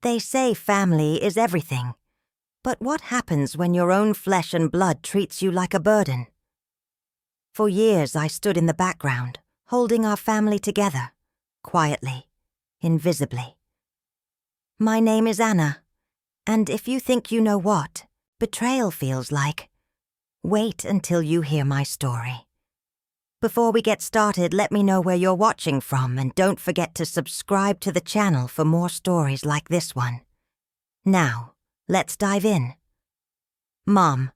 They say family is everything, but what happens when your own flesh and blood treats you like a burden? For years I stood in the background, holding our family together, quietly, invisibly. My name is Anna, and if you think you know what betrayal feels like, wait until you hear my story. Before we get started, let me know where you're watching from, and don't forget to subscribe to the channel for more stories like this one. Now, let's dive in. Mom,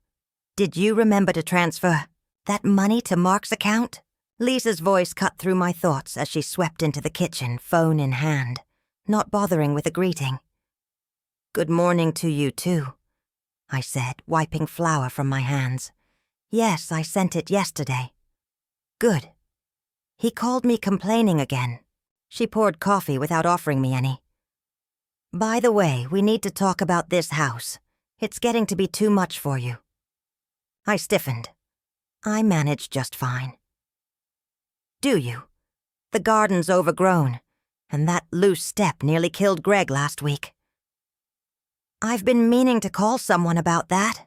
did you remember to transfer that money to Mark's account? Lisa's voice cut through my thoughts as she swept into the kitchen, phone in hand, not bothering with a greeting. Good morning to you too, I said, wiping flour from my hands. Yes, I sent it yesterday. Good. He called me complaining again. She poured coffee without offering me any. By the way, we need to talk about this house. It's getting to be too much for you. I stiffened. I manage just fine. Do you? The garden's overgrown, and that loose step nearly killed Greg last week. I've been meaning to call someone about that,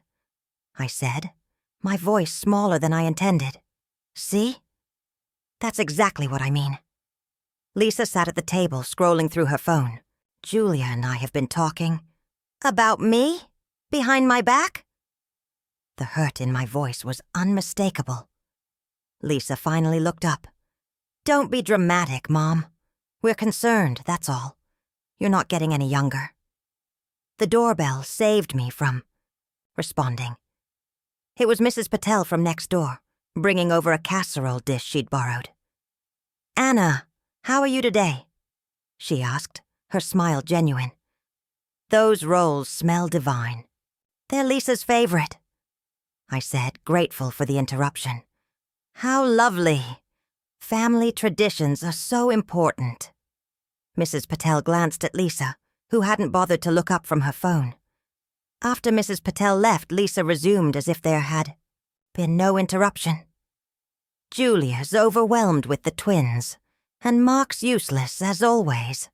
I said, my voice smaller than I intended. See? That's exactly what I mean. Lisa sat at the table, scrolling through her phone. Julia and I have been talking. About me? Behind my back? The hurt in my voice was unmistakable. Lisa finally looked up. Don't be dramatic, Mom. We're concerned, that's all. You're not getting any younger. The doorbell saved me from responding. It was Mrs. Patel from next door, bringing over a casserole dish she'd borrowed. Anna, how are you today? She asked, her smile genuine. Those rolls smell divine. They're Lisa's favorite, I said, grateful for the interruption. How lovely. Family traditions are so important. Mrs. Patel glanced at Lisa, who hadn't bothered to look up from her phone. After Mrs. Patel left, Lisa resumed as if there had been no interruption. Julia's overwhelmed with the twins, and Mark's useless as always.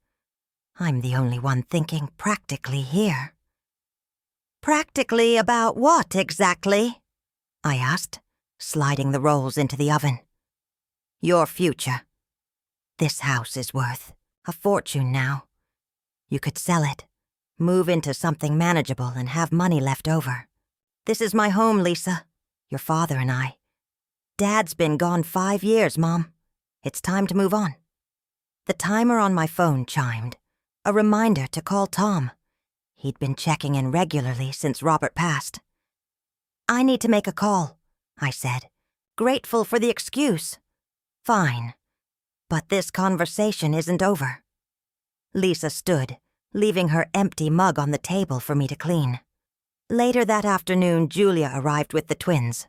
I'm the only one thinking practically here. Practically about what exactly? I asked, sliding the rolls into the oven. Your future. This house is worth a fortune now. You could sell it, move into something manageable, and have money left over. This is my home, Lisa. Your father and I. Dad's been gone 5 years, Mom. It's time to move on. The timer on my phone chimed, a reminder to call Tom. He'd been checking in regularly since Robert passed. I need to make a call, I said, grateful for the excuse. Fine. But this conversation isn't over. Lisa stood, leaving her empty mug on the table for me to clean. Later that afternoon, Julia arrived with the twins.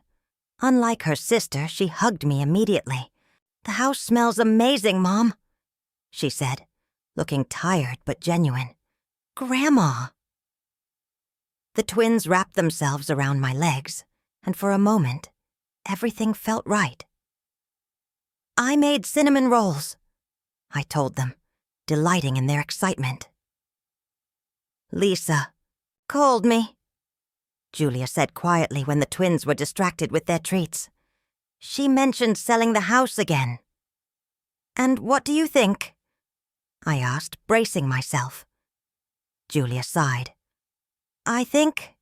Unlike her sister, she hugged me immediately. The house smells amazing, Mom, she said, looking tired but genuine. Grandma. The twins wrapped themselves around my legs, and for a moment, everything felt right. I made cinnamon rolls, I told them, delighting in their excitement. Lisa called me, Julia said quietly when the twins were distracted with their treats. She mentioned selling the house again. And what do you think? I asked, bracing myself. Julia sighed. I think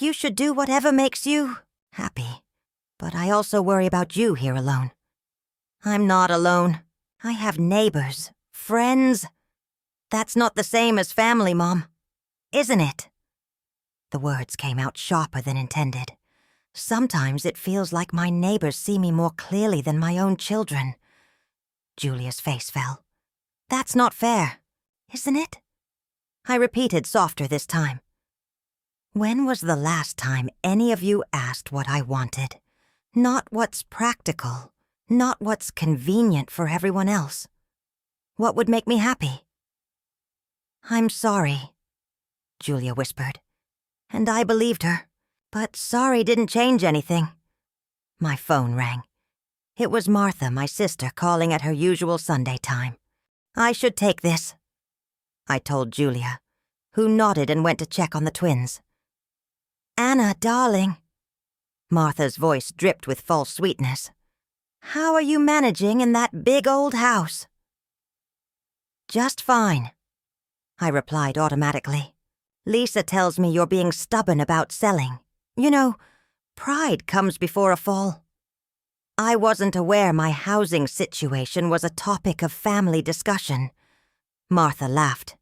you should do whatever makes you happy, but I also worry about you here alone. I'm not alone. I have neighbors, friends. That's not the same as family, Mom, isn't it? The words came out sharper than intended. Sometimes it feels like my neighbors see me more clearly than my own children. Julia's face fell. That's not fair, isn't it? I repeated softer this time. When was the last time any of you asked what I wanted? Not what's practical, not what's convenient for everyone else. What would make me happy? I'm sorry, Julia whispered, and I believed her. But sorry didn't change anything. My phone rang. It was Martha, my sister, calling at her usual Sunday time. I should take this. I told Julia, who nodded and went to check on the twins. Anna, darling. Martha's voice dripped with false sweetness. How are you managing in that big old house? Just fine, I replied automatically. Lisa tells me you're being stubborn about selling. You know, pride comes before a fall. I wasn't aware my housing situation was a topic of family discussion. Martha laughed.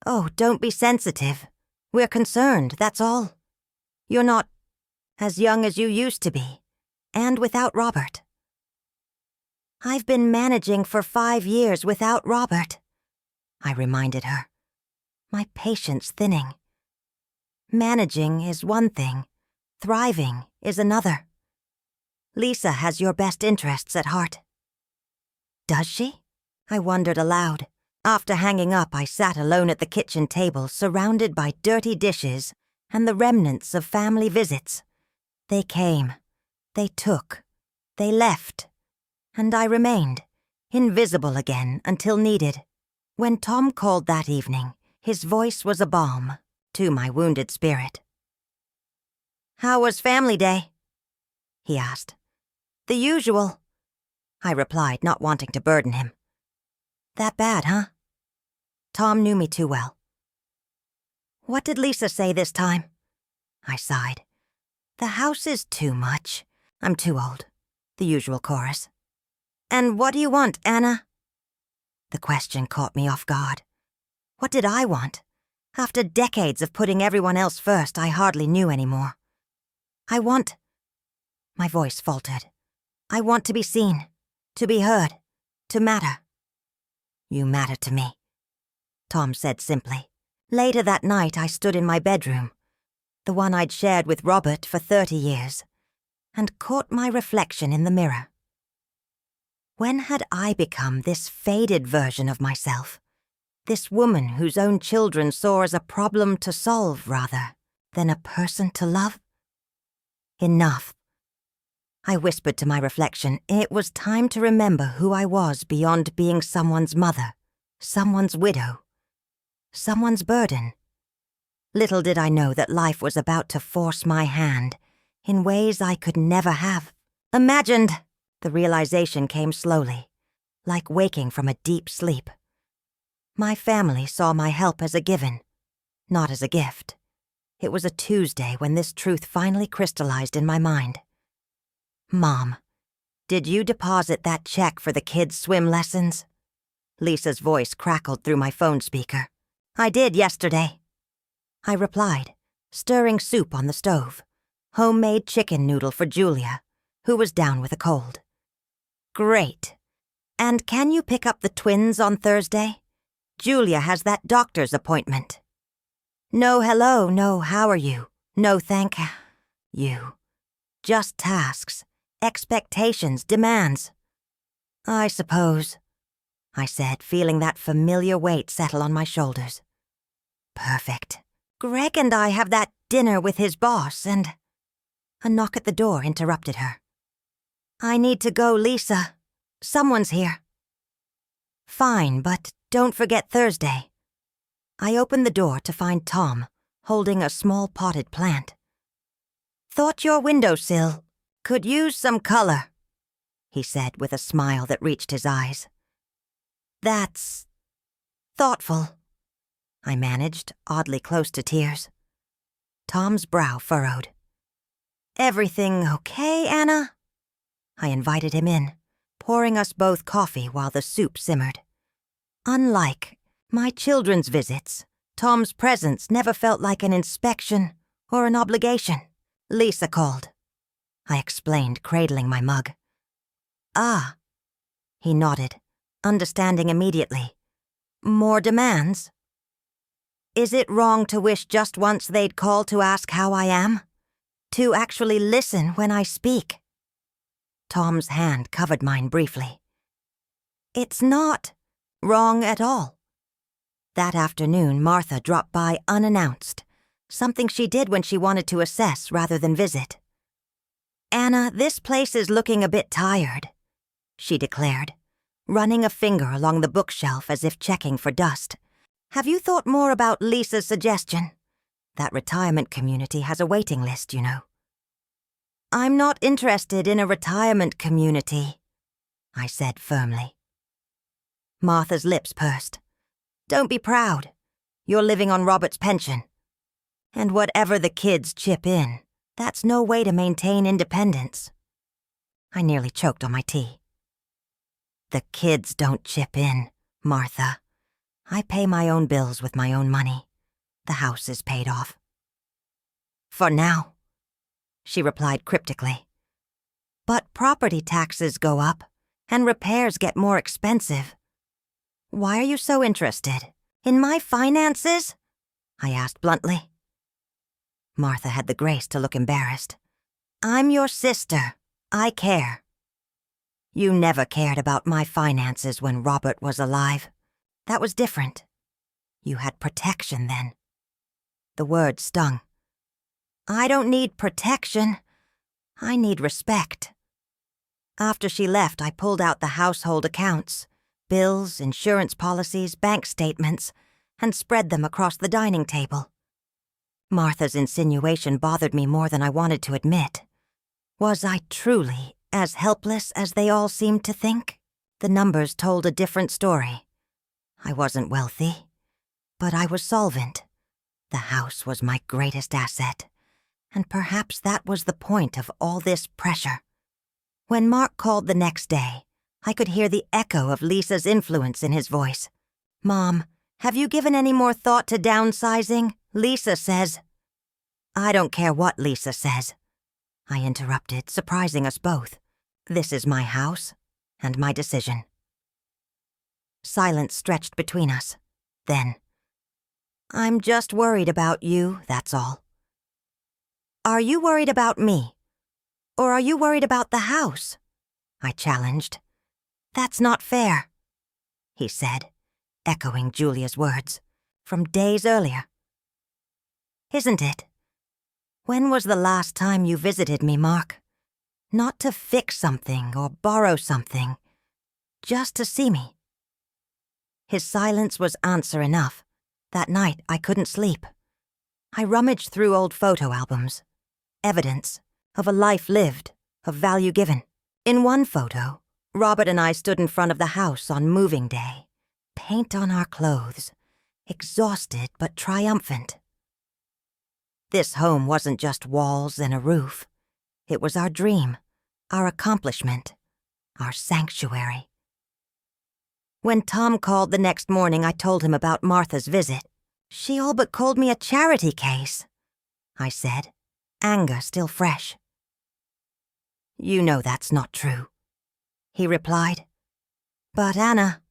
Oh, don't be sensitive. We're concerned, that's all. You're not as young as you used to be, and without Robert. I've been managing for 5 years without Robert, I reminded her, my patience thinning. Managing is one thing, thriving is another. Lisa has your best interests at heart. Does she? I wondered aloud. After hanging up, I sat alone at the kitchen table, surrounded by dirty dishes and the remnants of family visits. They came, they took, they left, and I remained, invisible again until needed. When Tom called that evening, his voice was a balm to my wounded spirit. How was family day? He asked. The usual, I replied, not wanting to burden him. That bad, huh? Tom knew me too well. What did Lisa say this time? I sighed. The house is too much. I'm too old. The usual chorus. And what do you want, Anna? The question caught me off guard. What did I want? After decades of putting everyone else first, I hardly knew anymore. My voice faltered. I want to be seen, to be heard, to matter. You matter to me, Tom said simply. Later that night, I stood in my bedroom, the one I'd shared with Robert for 30 years, and caught my reflection in the mirror. When had I become this faded version of myself? This woman whose own children saw as a problem to solve rather than a person to love? Enough. I whispered to my reflection, it was time to remember who I was beyond being someone's mother, someone's widow, someone's burden. Little did I know that life was about to force my hand in ways I could never have imagined. The realization came slowly, like waking from a deep sleep. My family saw my help as a given, not as a gift. It was a Tuesday when this truth finally crystallized in my mind. Mom, did you deposit that check for the kids' swim lessons? Lisa's voice crackled through my phone speaker. I did yesterday, I replied, stirring soup on the stove, homemade chicken noodle for Julia, who was down with a cold. Great. And can you pick up the twins on Thursday? Julia has that doctor's appointment. No hello, no how are you, no thank you. Just tasks, expectations, demands. I suppose, I said, feeling that familiar weight settle on my shoulders. Perfect. Greg and I have that dinner with his boss and... A knock at the door interrupted her. I need to go, Lisa. Someone's here. Fine, but don't forget Thursday. I opened the door to find Tom, holding a small potted plant. Thought your windowsill could use some color, he said with a smile that reached his eyes. That's thoughtful, I managed, oddly close to tears. Tom's brow furrowed. Everything okay, Anna? I invited him in, pouring us both coffee while the soup simmered. Unlike my children's visits, Tom's presence never felt like an inspection or an obligation. Lisa called, I explained, cradling my mug. Ah, he nodded, understanding immediately. More demands? Is it wrong to wish just once they'd call to ask how I am? To actually listen when I speak? Tom's hand covered mine briefly. It's not wrong at all. That afternoon, Martha dropped by unannounced, something she did when she wanted to assess rather than visit. Anna, this place is looking a bit tired, she declared, running a finger along the bookshelf as if checking for dust. Have you thought more about Lisa's suggestion? That retirement community has a waiting list, you know. I'm not interested in a retirement community, I said firmly. Martha's lips pursed. Don't be proud. You're living on Robert's pension. And whatever the kids chip in, that's no way to maintain independence. I nearly choked on my tea. The kids don't chip in, Martha. I pay my own bills with my own money. The house is paid off. For now, she replied cryptically. But property taxes go up, and repairs get more expensive. Why are you so interested? In my finances? I asked bluntly. Martha had the grace to look embarrassed. I'm your sister. I care. You never cared about my finances when Robert was alive. That was different. You had protection then. The word stung. I don't need protection. I need respect. After she left, I pulled out the household accounts, bills, insurance policies, bank statements, and spread them across the dining table. Martha's insinuation bothered me more than I wanted to admit. Was I truly as helpless as they all seemed to think? The numbers told a different story. I wasn't wealthy, but I was solvent. The house was my greatest asset, and perhaps that was the point of all this pressure. When Mark called the next day, I could hear the echo of Lisa's influence in his voice. Mom, have you given any more thought to downsizing? Lisa says. I don't care what Lisa says, I interrupted, surprising us both. This is my house and my decision. Silence stretched between us. Then, I'm just worried about you, that's all. Are you worried about me? Or are you worried about the house? I challenged. That's not fair, he said, echoing Julia's words from days earlier. Isn't it? When was the last time you visited me, Mark? Not to fix something or borrow something, just to see me. His silence was answer enough. That night, I couldn't sleep. I rummaged through old photo albums, evidence of a life lived, of value given. In one photo, Robert and I stood in front of the house on moving day, paint on our clothes, exhausted but triumphant. This home wasn't just walls and a roof. It was our dream, our accomplishment, our sanctuary. When Tom called the next morning, I told him about Martha's visit. She all but called me a charity case, I said, anger still fresh. You know that's not true, he replied. But Anna,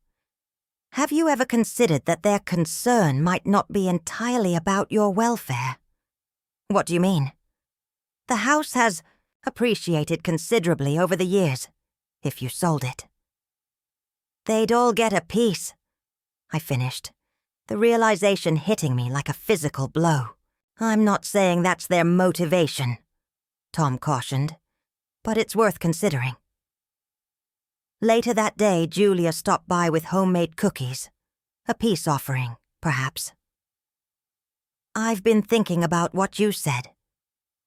have you ever considered that their concern might not be entirely about your welfare? What do you mean? The house has appreciated considerably over the years, if you sold it. They'd all get a piece, I finished, the realization hitting me like a physical blow. I'm not saying that's their motivation, Tom cautioned, but it's worth considering. Later that day, Julia stopped by with homemade cookies, a peace offering, perhaps. I've been thinking about what you said,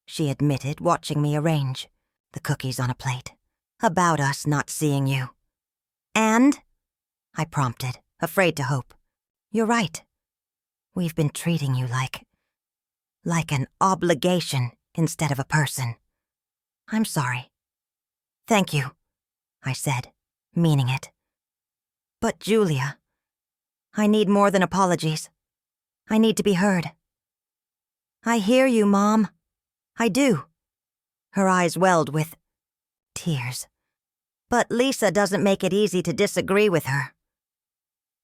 she admitted, watching me arrange the cookies on a plate, about us not seeing you. And? I prompted, afraid to hope. You're right. We've been treating you like an obligation instead of a person. I'm sorry. Thank you, I said, meaning it. But Julia, I need more than apologies. I need to be heard. I hear you, Mom. I do. Her eyes welled with tears. But Lisa doesn't make it easy to disagree with her.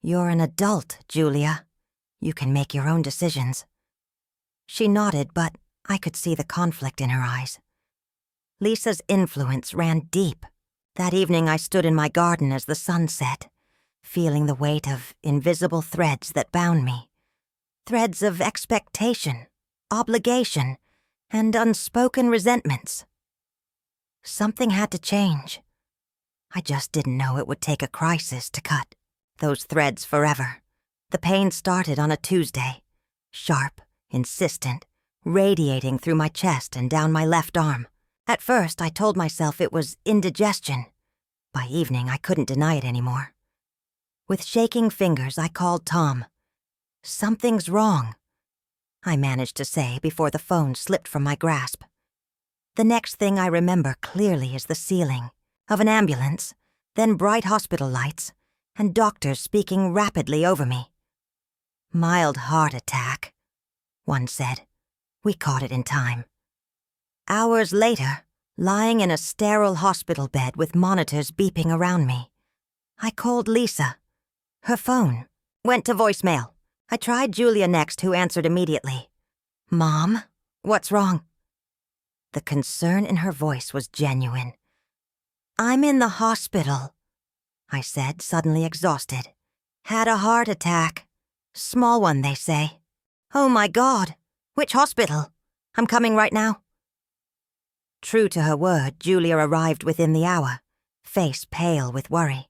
You're an adult, Julia. You can make your own decisions. She nodded, but I could see the conflict in her eyes. Lisa's influence ran deep. That evening I stood in my garden as the sun set, feeling the weight of invisible threads that bound me. Threads of expectation, obligation, and unspoken resentments. Something had to change. I just didn't know it would take a crisis to cut those threads forever. The pain started on a Tuesday, sharp, insistent, radiating through my chest and down my left arm. At first, I told myself it was indigestion. By evening, I couldn't deny it anymore. With shaking fingers, I called Tom. "Something's wrong," I managed to say before the phone slipped from my grasp. The next thing I remember clearly is the ceiling of an ambulance, then bright hospital lights, and doctors speaking rapidly over me. "Mild heart attack," one said. We caught it in time. Hours later, lying in a sterile hospital bed with monitors beeping around me, I called Lisa. Her phone went to voicemail. I tried Julia next, who answered immediately. "Mom, what's wrong?" The concern in her voice was genuine. "I'm in the hospital," I said, suddenly exhausted. "Had a heart attack. Small one, they say." "Oh my God! Which hospital? I'm coming right now." True to her word, Julia arrived within the hour, face pale with worry.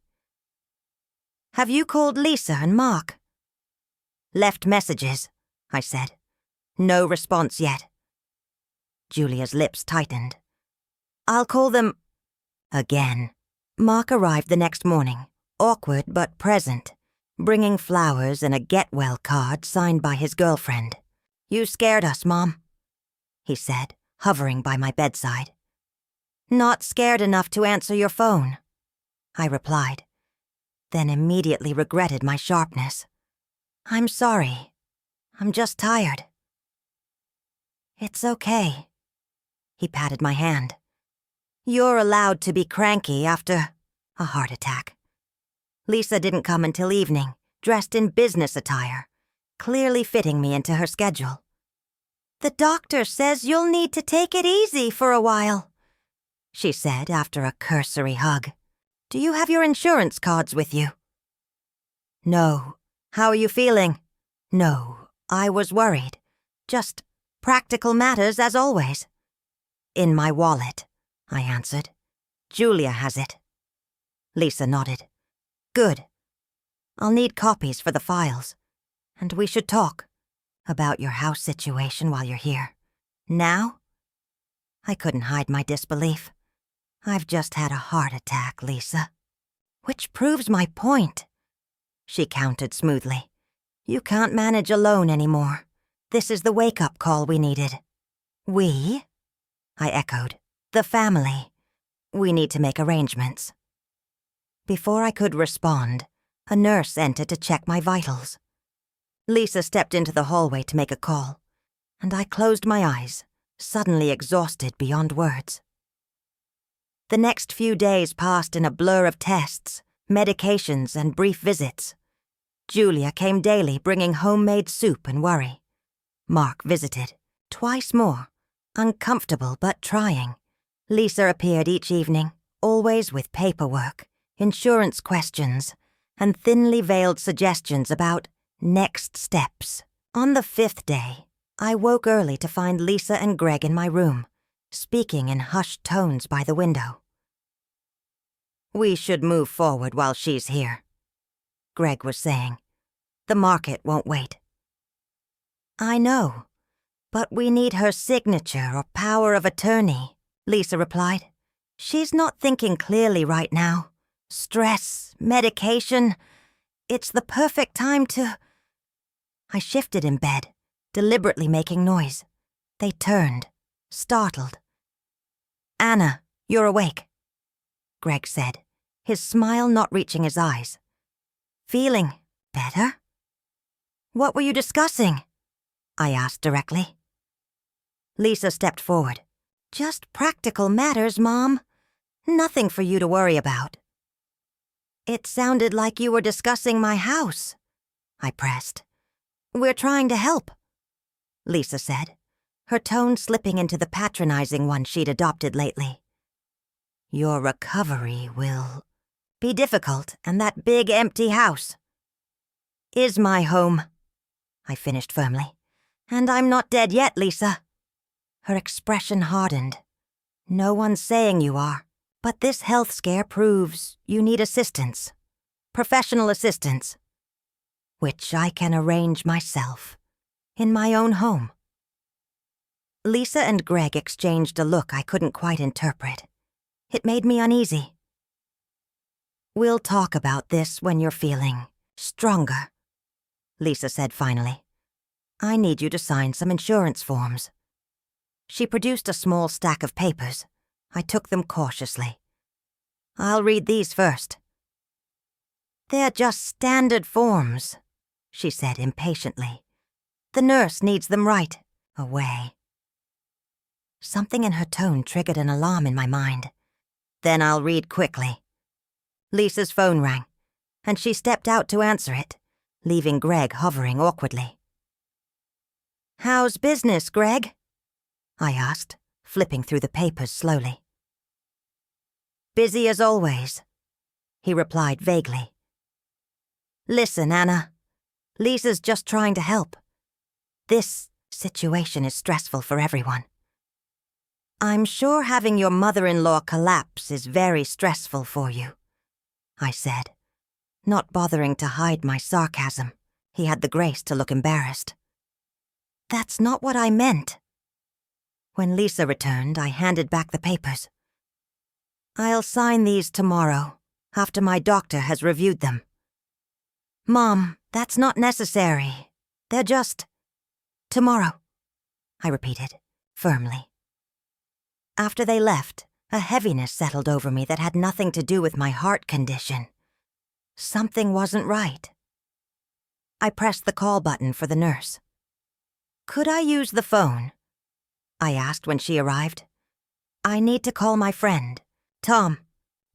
"Have you called Lisa and Mark?" "Left messages," I said. "No response yet." Julia's lips tightened. "I'll call them..." Again. Mark arrived the next morning, awkward but present, bringing flowers and a get-well card signed by his girlfriend. "You scared us, Mom," he said, hovering by my bedside. "Not scared enough to answer your phone," I replied, then immediately regretted my sharpness. "I'm sorry. I'm just tired." "It's okay." He patted my hand. "You're allowed to be cranky after a heart attack." Lisa didn't come until evening, dressed in business attire, clearly fitting me into her schedule. "The doctor says you'll need to take it easy for a while," she said after a cursory hug. "Do you have your insurance cards with you?" "No. How are you feeling?" "No, I was worried. Just practical matters as always." "In my wallet," I answered. "Julia has it." Lisa nodded. "Good. I'll need copies for the files. And we should talk about your house situation while you're here. Now?" I couldn't hide my disbelief. "I've just had a heart attack, Lisa." "Which proves my point," she countered smoothly. "You can't manage alone anymore. This is the wake-up call we needed." "We?" I echoed. "The family. We need to make arrangements." Before I could respond, a nurse entered to check my vitals. Lisa stepped into the hallway to make a call, and I closed my eyes, suddenly exhausted beyond words. The next few days passed in a blur of tests, medications, and brief visits. Julia came daily bringing homemade soup and worry. Mark visited, twice more, uncomfortable but trying. Lisa appeared each evening, always with paperwork, insurance questions, and thinly veiled suggestions about next steps. On the 5th day, I woke early to find Lisa and Greg in my room, speaking in hushed tones by the window. "We should move forward while she's here," Greg was saying. "The market won't wait." "I know, but we need her signature or power of attorney," Lisa replied. "She's not thinking clearly right now. Stress, medication. It's the perfect time to..." I shifted in bed, deliberately making noise. They turned, startled. "Anna, you're awake," Greg said, his smile not reaching his eyes. "Feeling better?" "What were you discussing?" I asked directly. Lisa stepped forward. "Just practical matters, Mom. Nothing for you to worry about." "It sounded like you were discussing my house," I pressed. "We're trying to help," Lisa said, her tone slipping into the patronizing one she'd adopted lately. "Your recovery will be difficult, and that big empty house is my home," I finished firmly. "And I'm not dead yet, Lisa." Her expression hardened. "No one's saying you are, but this health scare proves you need assistance. Professional assistance." which I can arrange myself, in my own home. Lisa and Greg exchanged a look I couldn't quite interpret. It made me uneasy. "We'll talk about this when you're feeling stronger," Lisa said finally. "I need you to sign some insurance forms." She produced a small stack of papers. I took them cautiously. "I'll read these first." "They're just standard forms," she said impatiently. "The nurse needs them right away." Something in her tone triggered an alarm in my mind. "Then I'll read quickly." Lisa's phone rang, and she stepped out to answer it, leaving Greg hovering awkwardly. "How's business, Greg?" I asked, flipping through the papers slowly. "Busy as always," he replied vaguely. "Listen, Anna. Lisa's just trying to help. This situation is stressful for everyone. I'm sure having your mother-in-law collapse is very stressful for you," I said, not bothering to hide my sarcasm. He had the grace to look embarrassed. "That's not what I meant." When Lisa returned, I handed back the papers. "I'll sign these tomorrow, after my doctor has reviewed them." "Mom, that's not necessary. They're just tomorrow," I repeated, firmly. After they left, a heaviness settled over me that had nothing to do with my heart condition. Something wasn't right. I pressed the call button for the nurse. "Could I use the phone?" I asked when she arrived. "I need to call my friend, Tom."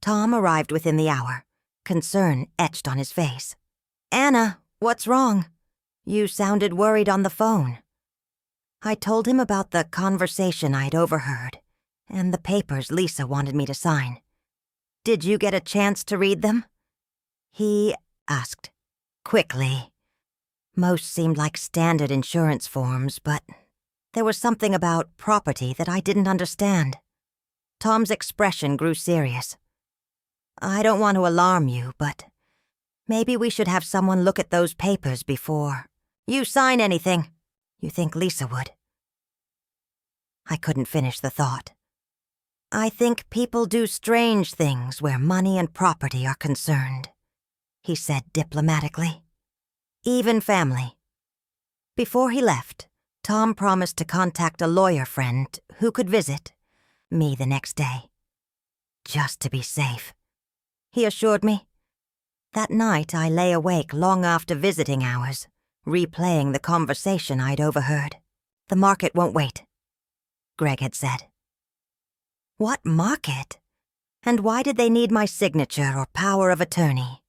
Tom arrived within the hour, concern etched on his face. "Anna, what's wrong? You sounded worried on the phone." I told him about the conversation I'd overheard and the papers Lisa wanted me to sign. "Did you get a chance to read them?" He asked, quickly. Most seemed like standard insurance forms, but there was something about property that I didn't understand. Tom's expression grew serious. "I don't want to alarm you, but maybe we should have someone look at those papers before you sign anything." "You think Lisa would?" I couldn't finish the thought. "I think people do strange things where money and property are concerned," he said diplomatically. "Even family." Before he left, Tom promised to contact a lawyer friend who could visit me the next day. Just to be safe, he assured me. That night I lay awake long after visiting hours, replaying the conversation I'd overheard. "The market won't wait," Greg had said. What market? And why did they need my signature or power of attorney?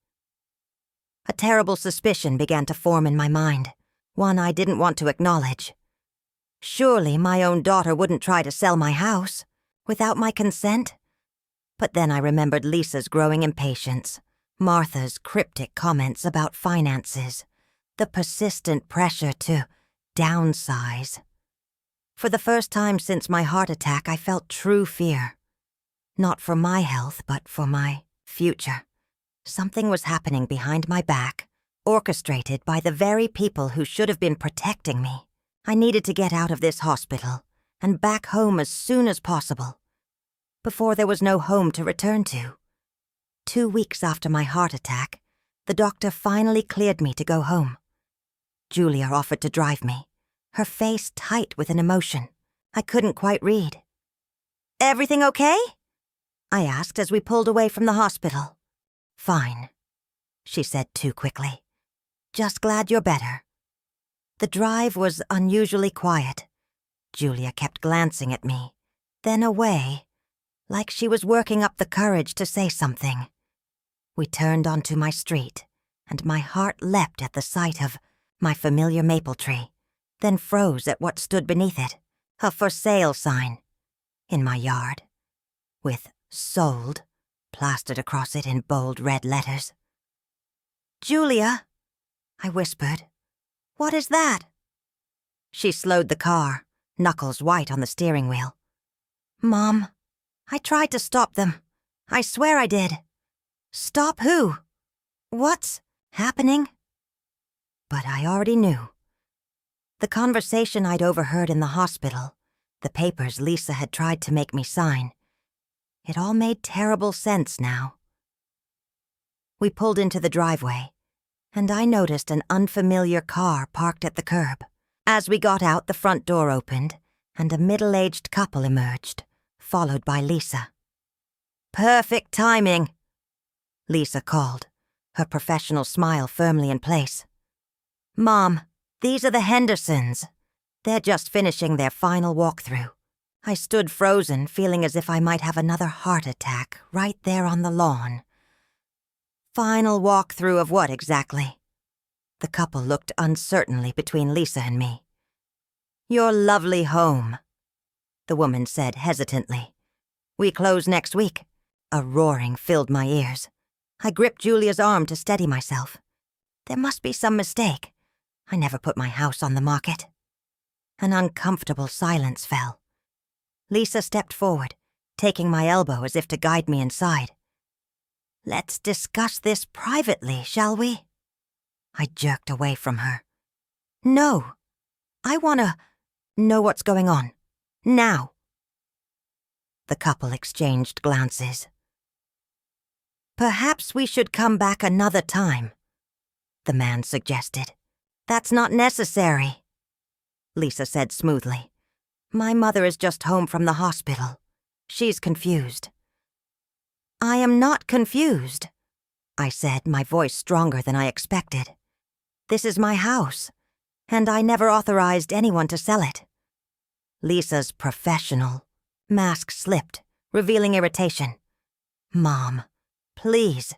A terrible suspicion began to form in my mind, one I didn't want to acknowledge. Surely my own daughter wouldn't try to sell my house without my consent? But then I remembered Lisa's growing impatience, Martha's cryptic comments about finances, the persistent pressure to downsize. For the first time since my heart attack, I felt true fear. Not for my health, but for my future. Something was happening behind my back, orchestrated by the very people who should have been protecting me. I needed to get out of this hospital and back home as soon as possible, before there was no home to return to. 2 weeks after my heart attack, the doctor finally cleared me to go home. Julia offered to drive me, her face tight with an emotion I couldn't quite read. "Everything okay?" I asked as we pulled away from the hospital. "Fine," she said too quickly. "Just glad you're better." The drive was unusually quiet. Julia kept glancing at me, then away, like she was working up the courage to say something. We turned onto my street, and my heart leapt at the sight of my familiar maple tree, then froze at what stood beneath it, a for sale sign, in my yard, with "sold" plastered across it in bold red letters. "Julia," I whispered, "what is that?" She slowed the car, knuckles white on the steering wheel. "Mom, I tried to stop them. I swear I did." "Stop who? What's happening?" but I already knew. The conversation I'd overheard in the hospital, the papers Lisa had tried to make me sign, it all made terrible sense now. We pulled into the driveway, and I noticed an unfamiliar car parked at the curb. As we got out, the front door opened, and a middle-aged couple emerged, followed by Lisa. "Perfect timing," Lisa called, her professional smile firmly in place. "Mom, these are the Hendersons. They're just finishing their final walkthrough." I stood frozen, feeling as if I might have another heart attack right there on the lawn. Final walkthrough of what exactly? The couple looked uncertainly between Lisa and me. "Your lovely home," the woman said hesitantly. "We close next week." A roaring filled my ears. I gripped Julia's arm to steady myself. There must be some mistake. I never put my house on the market. An uncomfortable silence fell. Lisa stepped forward, taking my elbow as if to guide me inside. "Let's discuss this privately, shall we?" I jerked away from her. "No. I want to know what's going on. Now." The couple exchanged glances. "Perhaps we should come back another time," the man suggested. "That's not necessary," Lisa said smoothly. "My mother is just home from the hospital. She's confused." "I am not confused," I said, my voice stronger than I expected. "This is my house, and I never authorized anyone to sell it." Lisa's professional mask slipped, revealing irritation. "Mom, please,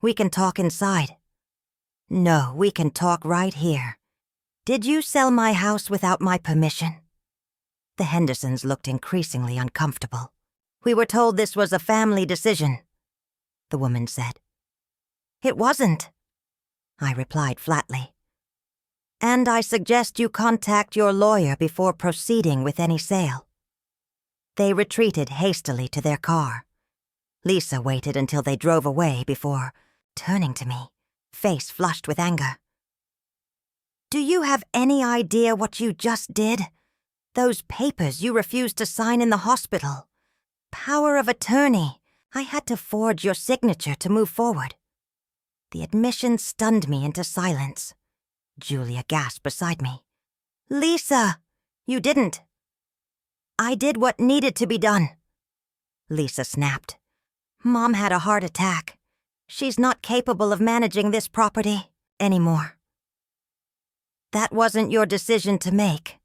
we can talk inside." "No, we can talk right here. Did you sell my house without my permission?" The Hendersons looked increasingly uncomfortable. "We were told this was a family decision," the woman said. "It wasn't," I replied flatly. "And I suggest you contact your lawyer before proceeding with any sale." They retreated hastily to their car. Lisa waited until they drove away before turning to me, face flushed with anger. "Do you have any idea what you just did? Those papers you refused to sign in the hospital. Power of attorney. I had to forge your signature to move forward." The admission stunned me into silence. Julia gasped beside me. "Lisa, you didn't." "I did what needed to be done," Lisa snapped. "Mom had a heart attack. She's not capable of managing this property anymore." "That wasn't your decision to make,"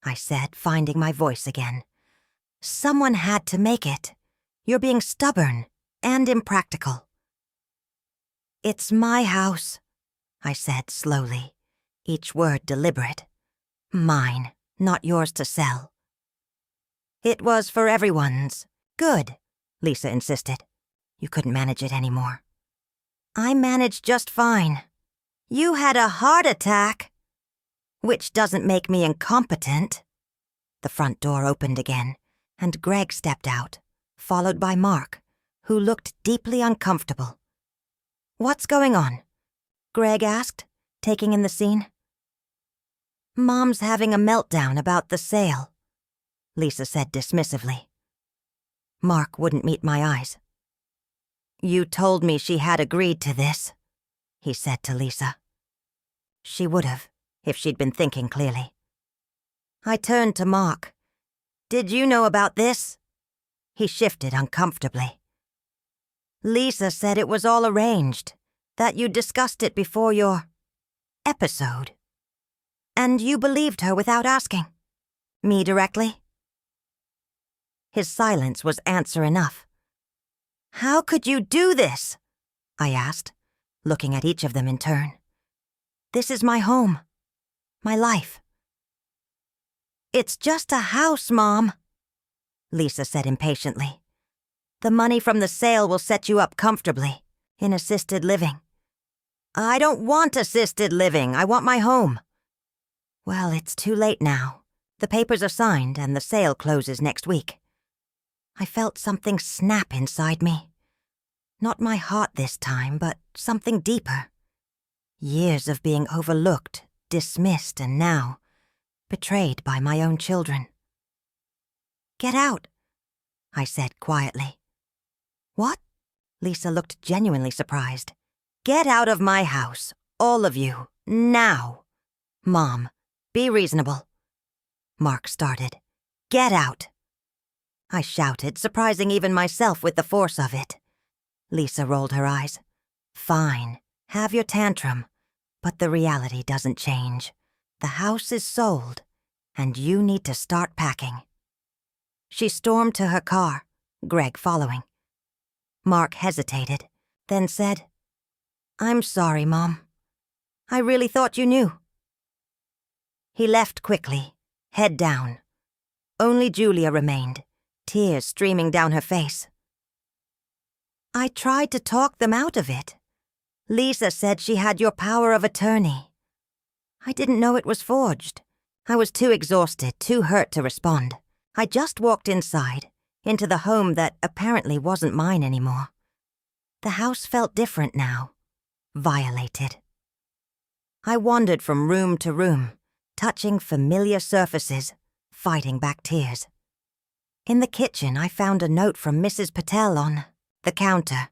I said, finding my voice again. "Someone had to make it. You're being stubborn and impractical." "It's my house," I said slowly, each word deliberate. "Mine, not yours to sell." "It was for everyone's good," Lisa insisted. "You couldn't manage it anymore." "I managed just fine." "You had a heart attack." "Which doesn't make me incompetent." The front door opened again, and Greg stepped out, followed by Mark, who looked deeply uncomfortable. "What's going on?" Greg asked, taking in the scene. "Mom's having a meltdown about the sale," Lisa said dismissively. Mark wouldn't meet my eyes. "You told me she had agreed to this," he said to Lisa. She would have, if she'd been thinking clearly. I turned to Mark. "Did you know about this?" He shifted uncomfortably. "Lisa said it was all arranged, that you discussed it before your episode. And you believed her without asking me directly?" His silence was answer enough. "How could you do this?" I asked, looking at each of them in turn. "This is my home, my life." "It's just a house, Mom," Lisa said impatiently. "The money from the sale will set you up comfortably, in assisted living." "I don't want assisted living. I want my home." "Well, it's too late now. The papers are signed and the sale closes next week." I felt something snap inside me. Not my heart this time, but something deeper. Years of being overlooked, dismissed, and now betrayed by my own children. "Get out," I said quietly. "What?" Lisa looked genuinely surprised. "Get out of my house, all of you, now." "Mom, be reasonable." Mark started. "Get out." I shouted, surprising even myself with the force of it. Lisa rolled her eyes. "Fine, have your tantrum, but the reality doesn't change. The house is sold, and you need to start packing." She stormed to her car, Greg following. Mark hesitated, then said, "I'm sorry, Mom. I really thought you knew." He left quickly, head down. Only Julia remained, tears streaming down her face. "I tried to talk them out of it. Lisa said she had your power of attorney. I didn't know it was forged. I was too exhausted, too hurt to respond. I just walked inside, into the home that apparently wasn't mine anymore. The house felt different now, violated. I wandered from room to room, touching familiar surfaces, fighting back tears. In the kitchen, I found a note from Mrs. Patel on the counter.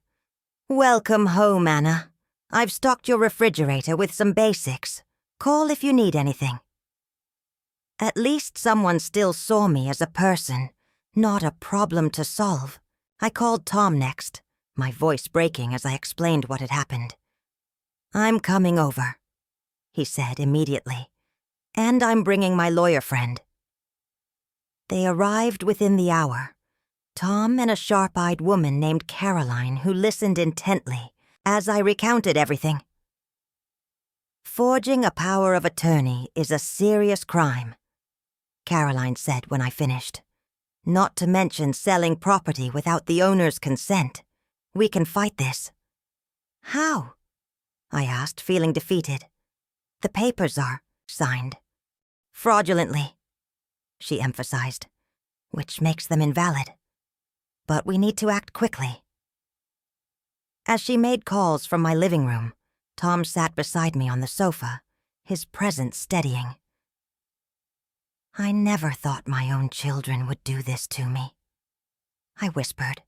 "Welcome home, Anna. I've stocked your refrigerator with some basics. Call if you need anything." At least someone still saw me as a person, not a problem to solve. I called Tom next, my voice breaking as I explained what had happened. "I'm coming over," he said immediately, "and I'm bringing my lawyer friend." They arrived within the hour, Tom and a sharp-eyed woman named Caroline who listened intently as I recounted everything. "Forging a power of attorney is a serious crime," Caroline said when I finished. "Not to mention selling property without the owner's consent. We can fight this." "How?" I asked, feeling defeated. "The papers are signed. Fraudulently," she emphasized, "which makes them invalid. But we need to act quickly." As she made calls from my living room, Tom sat beside me on the sofa, his presence steadying. "I never thought my own children would do this to me," I whispered.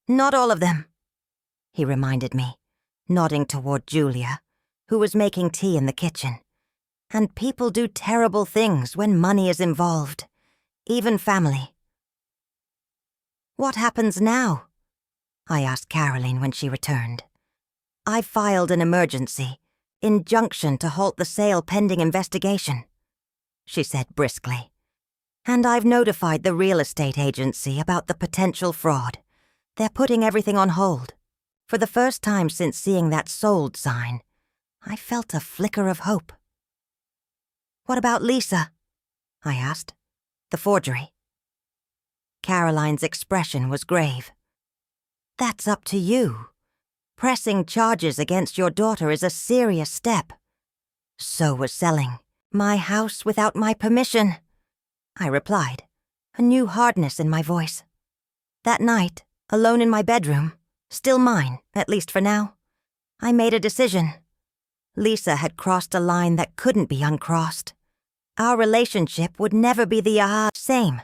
"Not all of them," he reminded me, nodding toward Julia, who was making tea in the kitchen. "And people do terrible things when money is involved, even family." "What happens now?" I asked Caroline when she returned. "I filed an emergency, injunction to halt the sale pending investigation," she said briskly. "And I've notified the real estate agency about the potential fraud. They're putting everything on hold. For the first time since seeing that sold sign, I felt a flicker of hope." "What about Lisa?" I asked. "The forgery?" Caroline's expression was grave. "That's up to you. Pressing charges against your daughter is a serious step. So was selling my house without my permission," I replied, a new hardness in my voice. "That night, alone in my bedroom, still mine, at least for now, I made a decision. Lisa had crossed a line that couldn't be uncrossed. Our relationship would never be the same.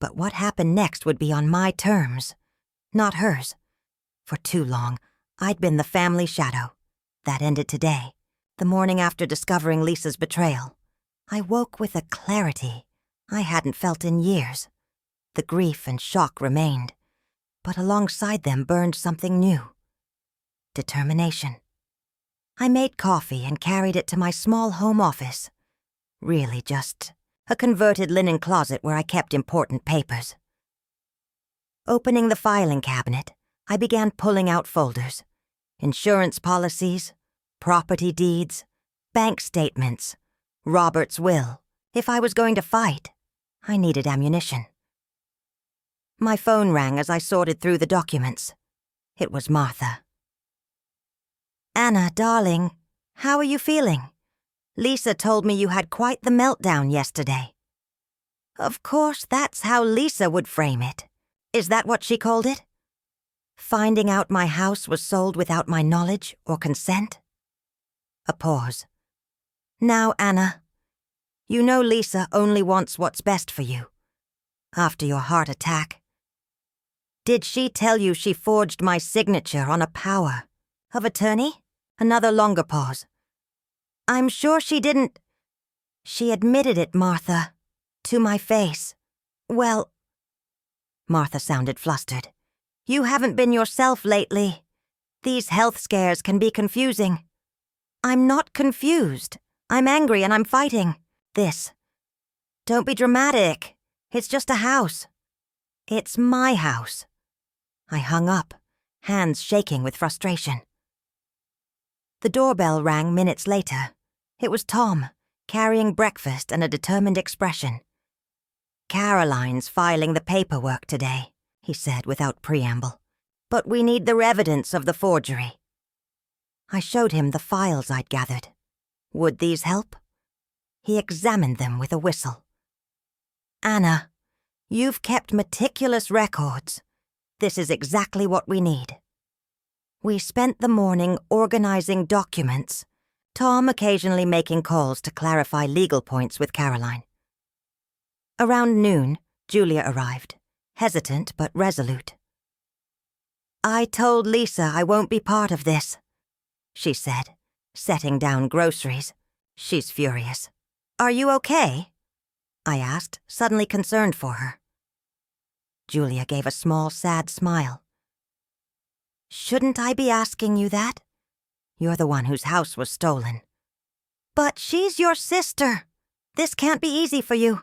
But what happened next would be on my terms, not hers. For too long, I'd been the family shadow. That ended today, the morning after discovering Lisa's betrayal. I woke with a clarity I hadn't felt in years. The grief and shock remained, but alongside them burned something new. Determination. I made coffee and carried it to my small home office. Really just a converted linen closet where I kept important papers. Opening the filing cabinet, I began pulling out folders. Insurance policies, property deeds, bank statements, Robert's will. If I was going to fight, I needed ammunition. My phone rang as I sorted through the documents. It was Martha. "Anna, darling, how are you feeling? Lisa told me you had quite the meltdown yesterday." Of course, that's how Lisa would frame it. Is that what she called it? Finding out my house was sold without my knowledge or consent? A pause. Now, Anna, you know Lisa only wants what's best for you. After your heart attack. Did she tell you she forged my signature on a power of attorney? Another longer pause. I'm sure she didn't. She admitted it, Martha. To my face. Well, Martha sounded flustered. You haven't been yourself lately. These health scares can be confusing. I'm not confused. I'm angry and I'm fighting. This. Don't be dramatic. It's just a house. It's my house. I hung up, hands shaking with frustration. The doorbell rang minutes later. It was Tom, carrying breakfast and a determined expression. Caroline's filing the paperwork today, he said without preamble. But we need the evidence of the forgery. I showed him the files I'd gathered. Would these help? He examined them with a whistle. Anna, you've kept meticulous records. This is exactly what we need. We spent the morning organizing documents, Tom occasionally making calls to clarify legal points with Caroline. Around noon, Julia arrived, hesitant but resolute. I told Lisa I won't be part of this, she said, setting down groceries. She's furious. Are you okay? I asked, suddenly concerned for her. Julia gave a small, sad smile. Shouldn't I be asking you that? You're the one whose house was stolen. But she's your sister. This can't be easy for you.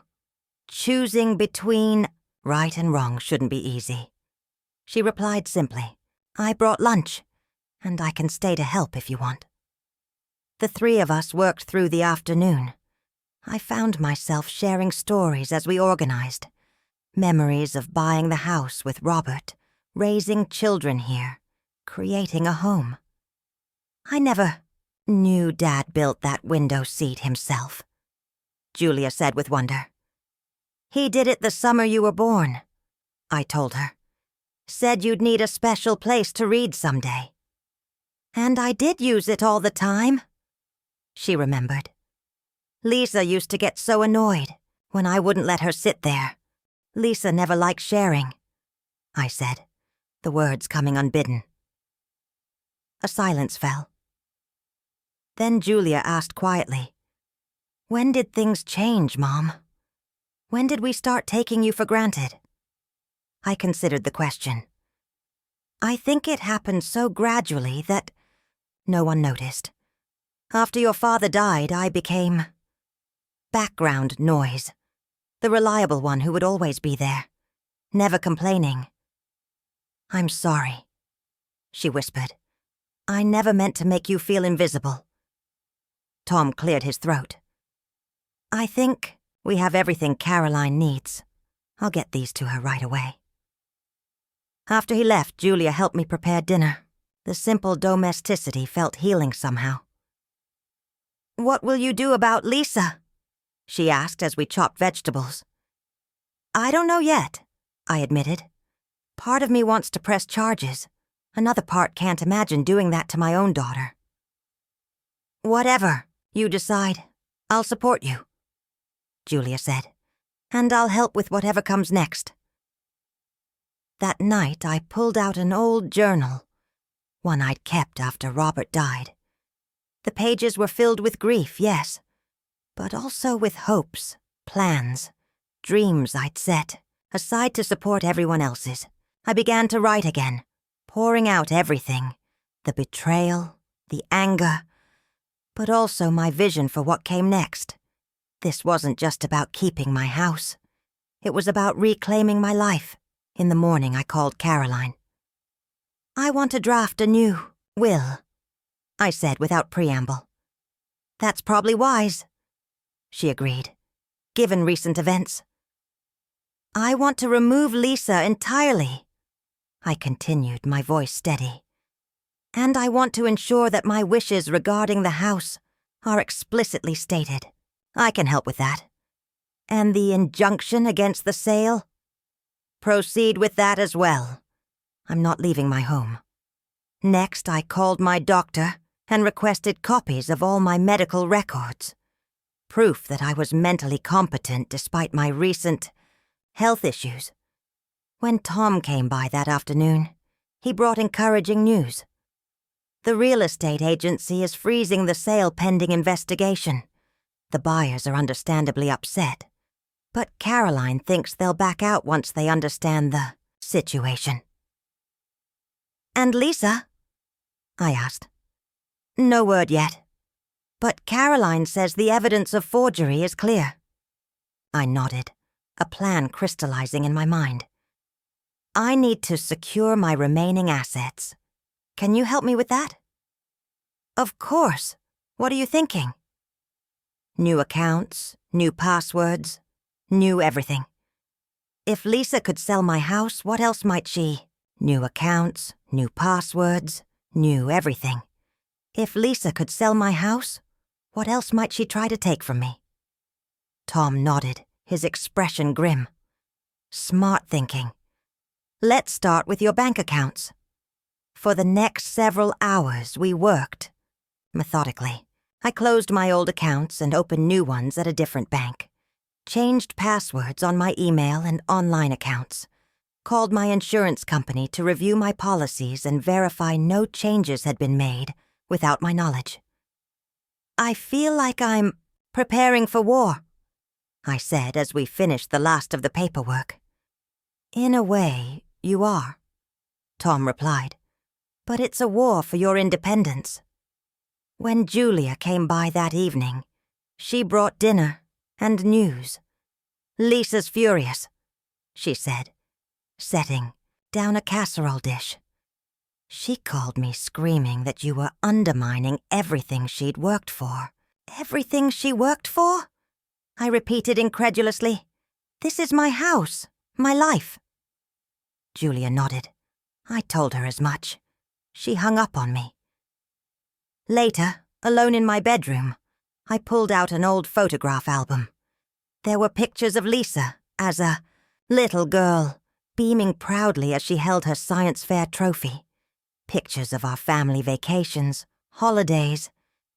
Choosing between right and wrong shouldn't be easy. She replied simply, I brought lunch, and I can stay to help if you want. The three of us worked through the afternoon. I found myself sharing stories as we organized. Memories of buying the house with Robert, raising children here, creating a home. I never knew Dad built that window seat himself, Julia said with wonder. He did it the summer you were born, I told her. Said you'd need a special place to read someday. And I did use it all the time, she remembered. Lisa used to get so annoyed when I wouldn't let her sit there. Lisa never liked sharing, I said, the words coming unbidden. A silence fell. Then Julia asked quietly, When did things change, Mom? When did we start taking you for granted? I considered the question. I think it happened so gradually that no one noticed. After your father died, I became background noise, the reliable one who would always be there, never complaining. I'm sorry, she whispered. I never meant to make you feel invisible. Tom cleared his throat. I think we have everything Caroline needs. I'll get these to her right away. After he left, Julia helped me prepare dinner. The simple domesticity felt healing somehow. What will you do about Lisa? She asked as we chopped vegetables. I don't know yet, I admitted. Part of me wants to press charges. Another part can't imagine doing that to my own daughter. Whatever you decide, I'll support you, Julia said, and I'll help with whatever comes next. That night I pulled out an old journal, one I'd kept after Robert died. The pages were filled with grief, yes, but also with hopes, plans, dreams I'd set, aside to support everyone else's. I began to write again, pouring out everything, the betrayal, the anger, but also my vision for what came next. This wasn't just about keeping my house. It was about reclaiming my life. In the morning, I called Caroline. I want to draft a new will, I said without preamble. That's probably wise, she agreed, given recent events. I want to remove Lisa entirely, I continued, my voice steady. And I want to ensure that my wishes regarding the house are explicitly stated. I can help with that. And the injunction against the sale? Proceed with that as well. I'm not leaving my home. Next, I called my doctor and requested copies of all my medical records, proof that I was mentally competent despite my recent health issues. When Tom came by that afternoon, he brought encouraging news. The real estate agency is freezing the sale pending investigation. The buyers are understandably upset, but Caroline thinks they'll back out once they understand the situation. "And Lisa?" I asked. "No word yet, but Caroline says the evidence of forgery is clear." I nodded, a plan crystallizing in my mind. "I need to secure my remaining assets. Can you help me with that?" "Of course. What are you thinking?" "New accounts, new passwords, new everything. If Lisa could sell my house, what else might she? New accounts, new passwords, new everything. If Lisa could sell my house, what else might she try to take from me?" Tom nodded, his expression grim. "Smart thinking. Let's start with your bank accounts." For the next several hours, we worked. Methodically, I closed my old accounts and opened new ones at a different bank, changed passwords on my email and online accounts, called my insurance company to review my policies and verify no changes had been made without my knowledge. "I feel like I'm preparing for war," I said as we finished the last of the paperwork. "In a way, you are," Tom replied, "but it's a war for your independence." When Julia came by that evening, she brought dinner and news. "Lisa's furious," she said, setting down a casserole dish. "She called me screaming that you were undermining everything she'd worked for." "Everything she worked for?" I repeated incredulously. "This is my house, my life." Julia nodded. I told her as much. She hung up on me. Later, alone in my bedroom, I pulled out an old photograph album. There were pictures of Lisa as a little girl, beaming proudly as she held her science fair trophy. Pictures of our family vacations, holidays,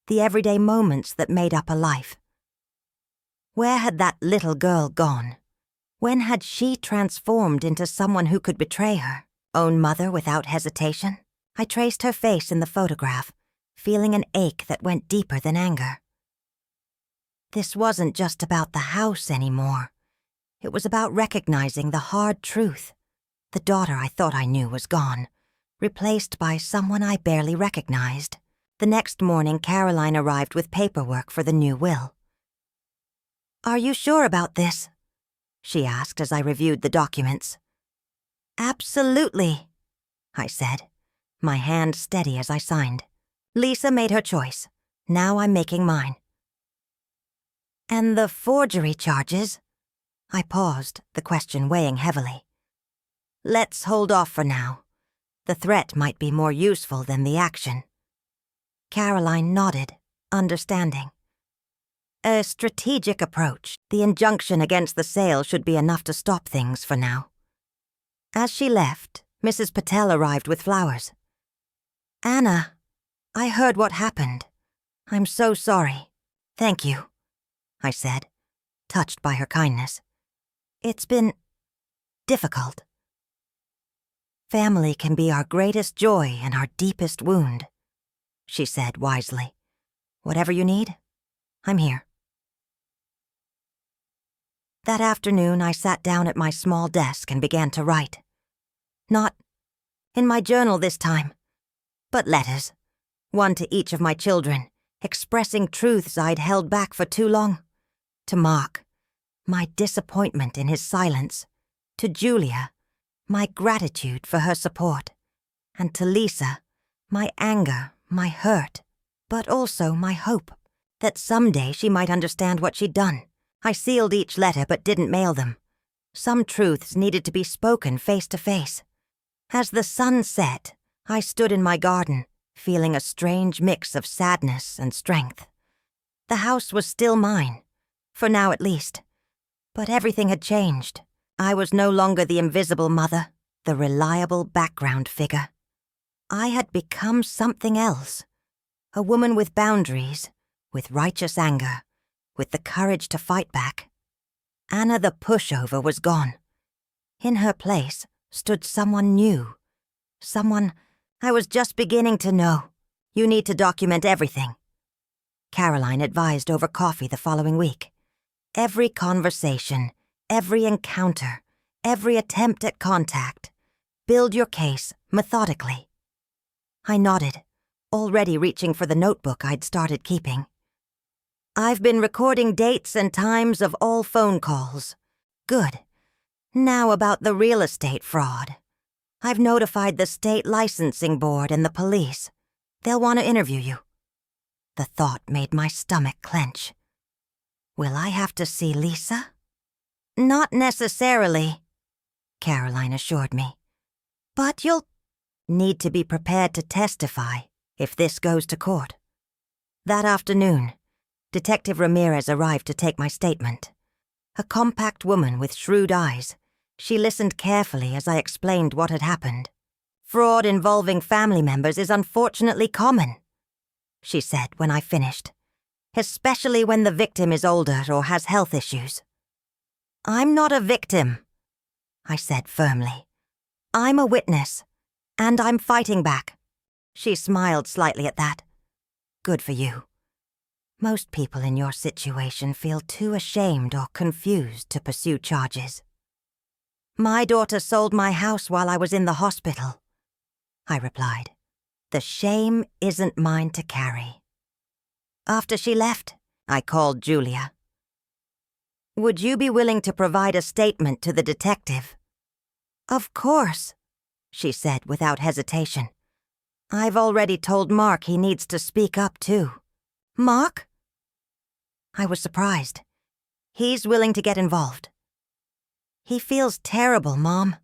the everyday moments that made up a life. Where had that little girl gone? When had she transformed into someone who could betray her own mother without hesitation? I traced her face in the photograph, feeling an ache that went deeper than anger. This wasn't just about the house anymore. It was about recognizing the hard truth. The daughter I thought I knew was gone, replaced by someone I barely recognized. The next morning, Caroline arrived with paperwork for the new will. "Are you sure about this?" she asked as I reviewed the documents. "Absolutely," I said, my hand steady as I signed. Lisa made her choice. Now I'm making mine. "And the forgery charges?" I paused, the question weighing heavily. "Let's hold off for now. The threat might be more useful than the action." Caroline nodded, understanding. "A strategic approach. The injunction against the sale should be enough to stop things for now." As she left, Mrs. Patel arrived with flowers. "Anna, I heard what happened. I'm so sorry." "Thank you," I said, touched by her kindness. "It's been difficult." "Family can be our greatest joy and our deepest wound," she said wisely. "Whatever you need, I'm here." That afternoon, I sat down at my small desk and began to write. Not in my journal this time, but letters, one to each of my children, expressing truths I'd held back for too long. To Mark, my disappointment in his silence. To Julia, my gratitude for her support. And to Lisa, my anger, my hurt, but also my hope that someday she might understand what she'd done. I sealed each letter but didn't mail them. Some truths needed to be spoken face to face. As the sun set, I stood in my garden, feeling a strange mix of sadness and strength. The house was still mine, for now at least. But everything had changed. I was no longer the invisible mother, the reliable background figure. I had become something else. A woman with boundaries, with righteous anger, with the courage to fight back. Anna the pushover was gone. In her place stood someone new. Someone I was just beginning to know. You need to document everything. Caroline advised over coffee the following week. Every conversation, every encounter, every attempt at contact. Build your case methodically. I nodded, already reaching for the notebook I'd started keeping. I've been recording dates and times of all phone calls. Good. Now about the real estate fraud. I've notified the state licensing board and the police. They'll want to interview you. The thought made my stomach clench. Will I have to see Lisa? Not necessarily, Caroline assured me. But you'll need to be prepared to testify if this goes to court. That afternoon, Detective Ramirez arrived to take my statement. A compact woman with shrewd eyes, she listened carefully as I explained what had happened. Fraud involving family members is unfortunately common, she said when I finished, especially when the victim is older or has health issues. I'm not a victim, I said firmly. I'm a witness, and I'm fighting back. She smiled slightly at that. Good for you. Most people in your situation feel too ashamed or confused to pursue charges. My daughter sold my house while I was in the hospital, I replied. The shame isn't mine to carry. After she left, I called Julia. Would you be willing to provide a statement to the detective? Of course, she said without hesitation. I've already told Mark he needs to speak up too. Mark? I was surprised. He's willing to get involved. He feels terrible, Mom.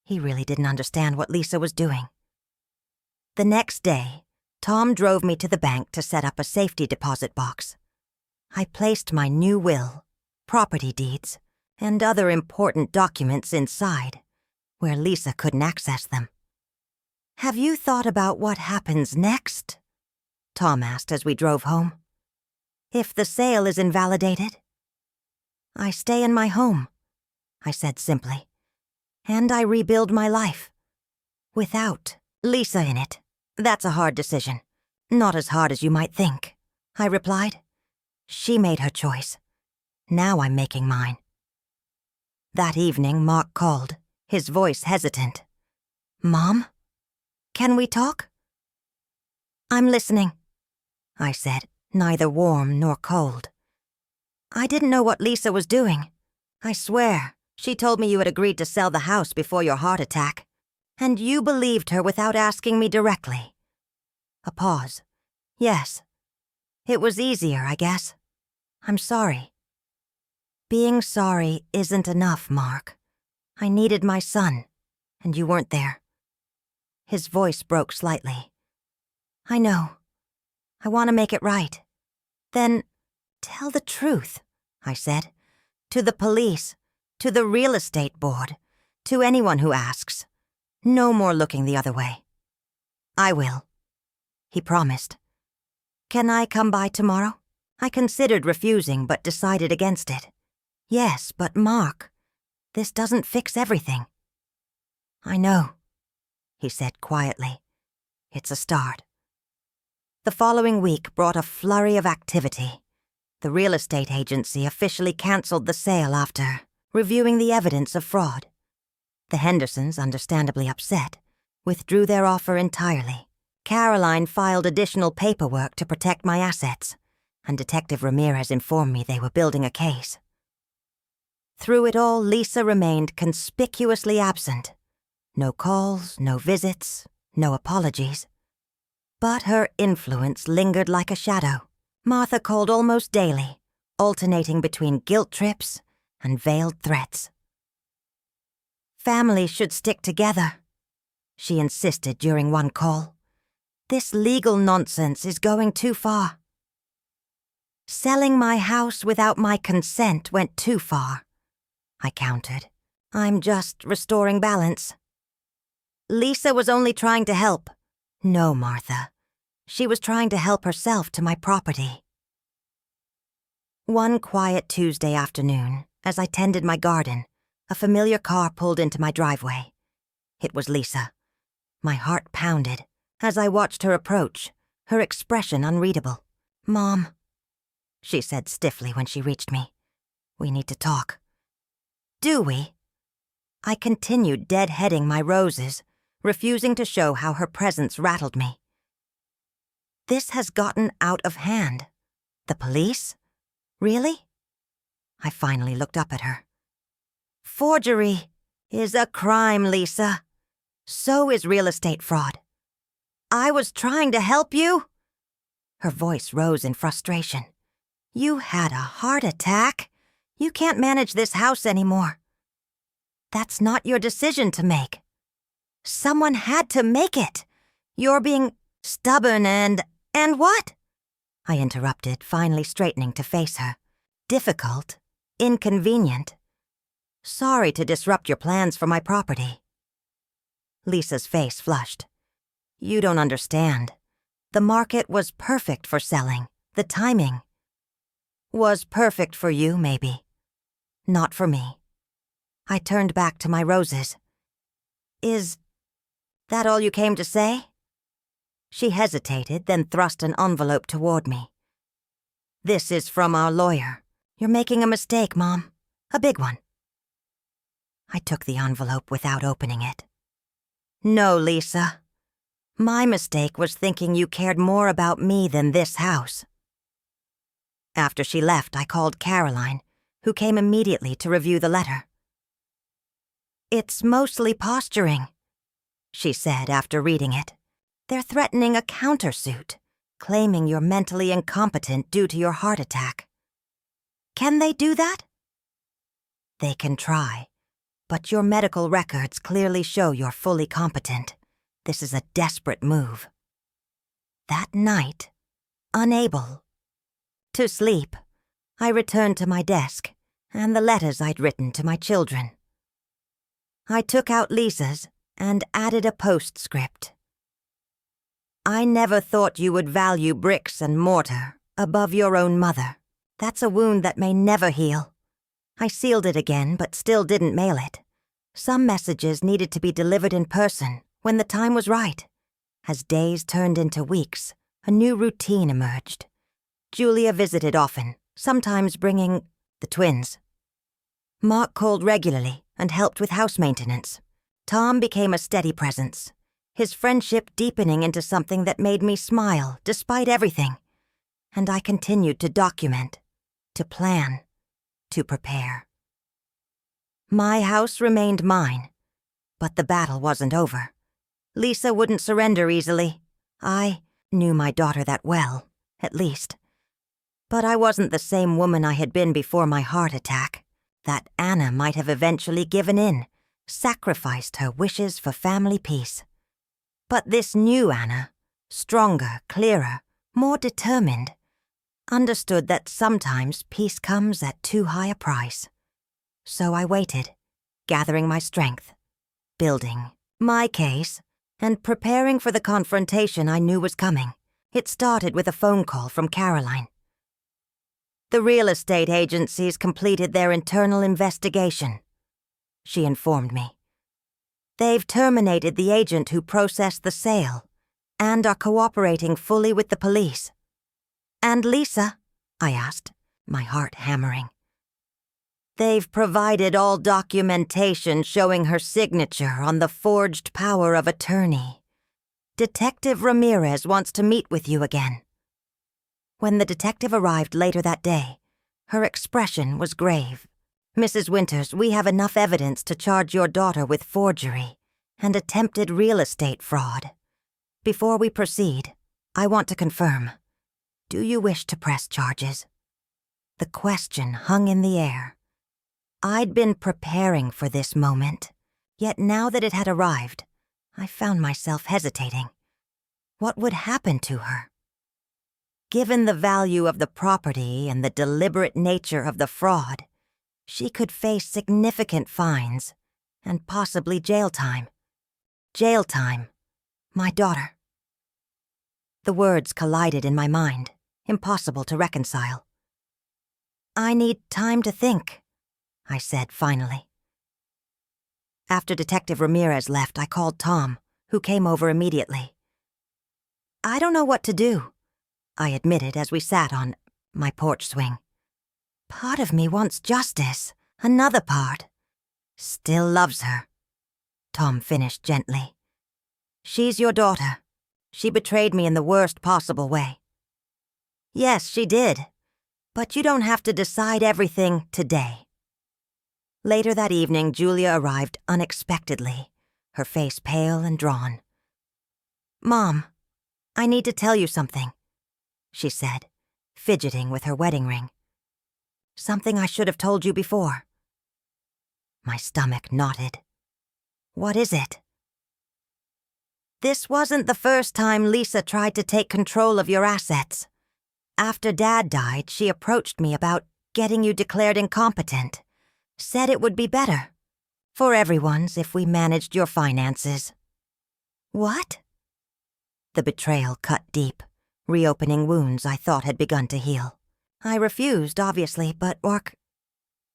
He really didn't understand what Lisa was doing. The next day, Tom drove me to the bank to set up a safety deposit box. I placed my new will, property deeds, and other important documents inside, where Lisa couldn't access them. Have you thought about what happens next? Tom asked as we drove home. If the sale is invalidated? I stay in my home, I said simply, and I rebuild my life. Without Lisa in it. That's a hard decision. Not as hard as you might think, I replied. She made her choice. Now I'm making mine. That evening, Mark called, his voice hesitant. Mom? Can we talk? I'm listening, I said, neither warm nor cold. I didn't know what Lisa was doing. I swear, she told me you had agreed to sell the house before your heart attack, and you believed her without asking me directly. A pause. Yes. It was easier, I guess. I'm sorry. Being sorry isn't enough, Mark. I needed my son, and you weren't there. His voice broke slightly. I know. I want to make it right. Then tell the truth, I said. To the police, to the real estate board, to anyone who asks. No more looking the other way. I will, he promised. Can I come by tomorrow? I considered refusing but decided against it. Yes, but Mark, this doesn't fix everything. I know, he said quietly. It's a start. The following week brought a flurry of activity. The real estate agency officially canceled the sale after reviewing the evidence of fraud. The Hendersons, understandably upset, withdrew their offer entirely. Caroline filed additional paperwork to protect my assets, and Detective Ramirez informed me they were building a case. Through it all, Lisa remained conspicuously absent. No calls, no visits, no apologies. But her influence lingered like a shadow. Martha called almost daily, alternating between guilt trips and veiled threats. Families should stick together, she insisted during one call. This legal nonsense is going too far. Selling my house without my consent went too far, I countered. I'm just restoring balance. Lisa was only trying to help. No, Martha. She was trying to help herself to my property. One quiet Tuesday afternoon, as I tended my garden, a familiar car pulled into my driveway. It was Lisa. My heart pounded as I watched her approach, her expression unreadable. "Mom," she said stiffly when she reached me. "We need to talk." "Do we?" I continued deadheading my roses, refusing to show how her presence rattled me. "This has gotten out of hand. The police? Really?" I finally looked up at her. "Forgery is a crime, Lisa. So is real estate fraud. I was trying to help you." Her voice rose in frustration. "You had a heart attack. You can't manage this house anymore. That's not your decision to make. Someone had to make it. You're being stubborn and what?" I interrupted, finally straightening to face her. "Difficult. Inconvenient. Sorry to disrupt your plans for my property." Lisa's face flushed. "You don't understand. The market was perfect for selling. The timing was perfect for you, maybe. Not for me." I turned back to my roses. "Is that all you came to say?" She hesitated, then thrust an envelope toward me. "This is from our lawyer. You're making a mistake, Mom. A big one." I took the envelope without opening it. "No, Lisa. My mistake was thinking you cared more about me than this house." After she left, I called Caroline, who came immediately to review the letter. "It's mostly posturing," she said after reading it. "They're threatening a countersuit, claiming you're mentally incompetent due to your heart attack. Can they do that?" "They can try, but your medical records clearly show you're fully competent. This is a desperate move." That night, unable to sleep, I returned to my desk and the letters I'd written to my children. I took out Lisa's and added a postscript. "I never thought you would value bricks and mortar above your own mother. That's a wound that may never heal." I sealed it again, but still didn't mail it. Some messages needed to be delivered in person when the time was right. As days turned into weeks, a new routine emerged. Julia visited often, sometimes bringing the twins. Mark called regularly and helped with house maintenance. Tom became a steady presence, his friendship deepening into something that made me smile despite everything. And I continued to document, to plan, to prepare. My house remained mine, but the battle wasn't over. Lisa wouldn't surrender easily. I knew my daughter that well, at least. But I wasn't the same woman I had been before my heart attack. That Anna might have eventually given in, sacrificed her wishes for family peace. But this new Anna, stronger, clearer, more determined, understood that sometimes peace comes at too high a price. So I waited, gathering my strength, building my case, and preparing for the confrontation I knew was coming. It started with a phone call from Caroline. "The real estate agencies completed their internal investigation," she informed me. "They've terminated the agent who processed the sale and are cooperating fully with the police." "And Lisa?" I asked, my heart hammering. "They've provided all documentation showing her signature on the forged power of attorney. Detective Ramirez wants to meet with you again." When the detective arrived later that day, her expression was grave. "Mrs. Winters, we have enough evidence to charge your daughter with forgery and attempted real estate fraud. Before we proceed, I want to confirm. Do you wish to press charges?" The question hung in the air. I'd been preparing for this moment, yet now that it had arrived, I found myself hesitating. What would happen to her? Given the value of the property and the deliberate nature of the fraud, she could face significant fines and possibly jail time. Jail time. My daughter. The words collided in my mind, impossible to reconcile. "I need time to think," I said finally. After Detective Ramirez left, I called Tom, who came over immediately. "I don't know what to do," I admitted as we sat on my porch swing. "Part of me wants justice. Another part still loves her," Tom finished gently. "She's your daughter. She betrayed me in the worst possible way." "Yes, she did. But you don't have to decide everything today." Later that evening, Julia arrived unexpectedly, her face pale and drawn. "Mom, I need to tell you something," she said, fidgeting with her wedding ring. "Something I should have told you before." My stomach knotted. "What is it?" "This wasn't the first time Lisa tried to take control of your assets. After Dad died, she approached me about getting you declared incompetent. Said it would be better for everyone's if we managed your finances." "What?" The betrayal cut deep, reopening wounds I thought had begun to heal. I refused, obviously, but Mark,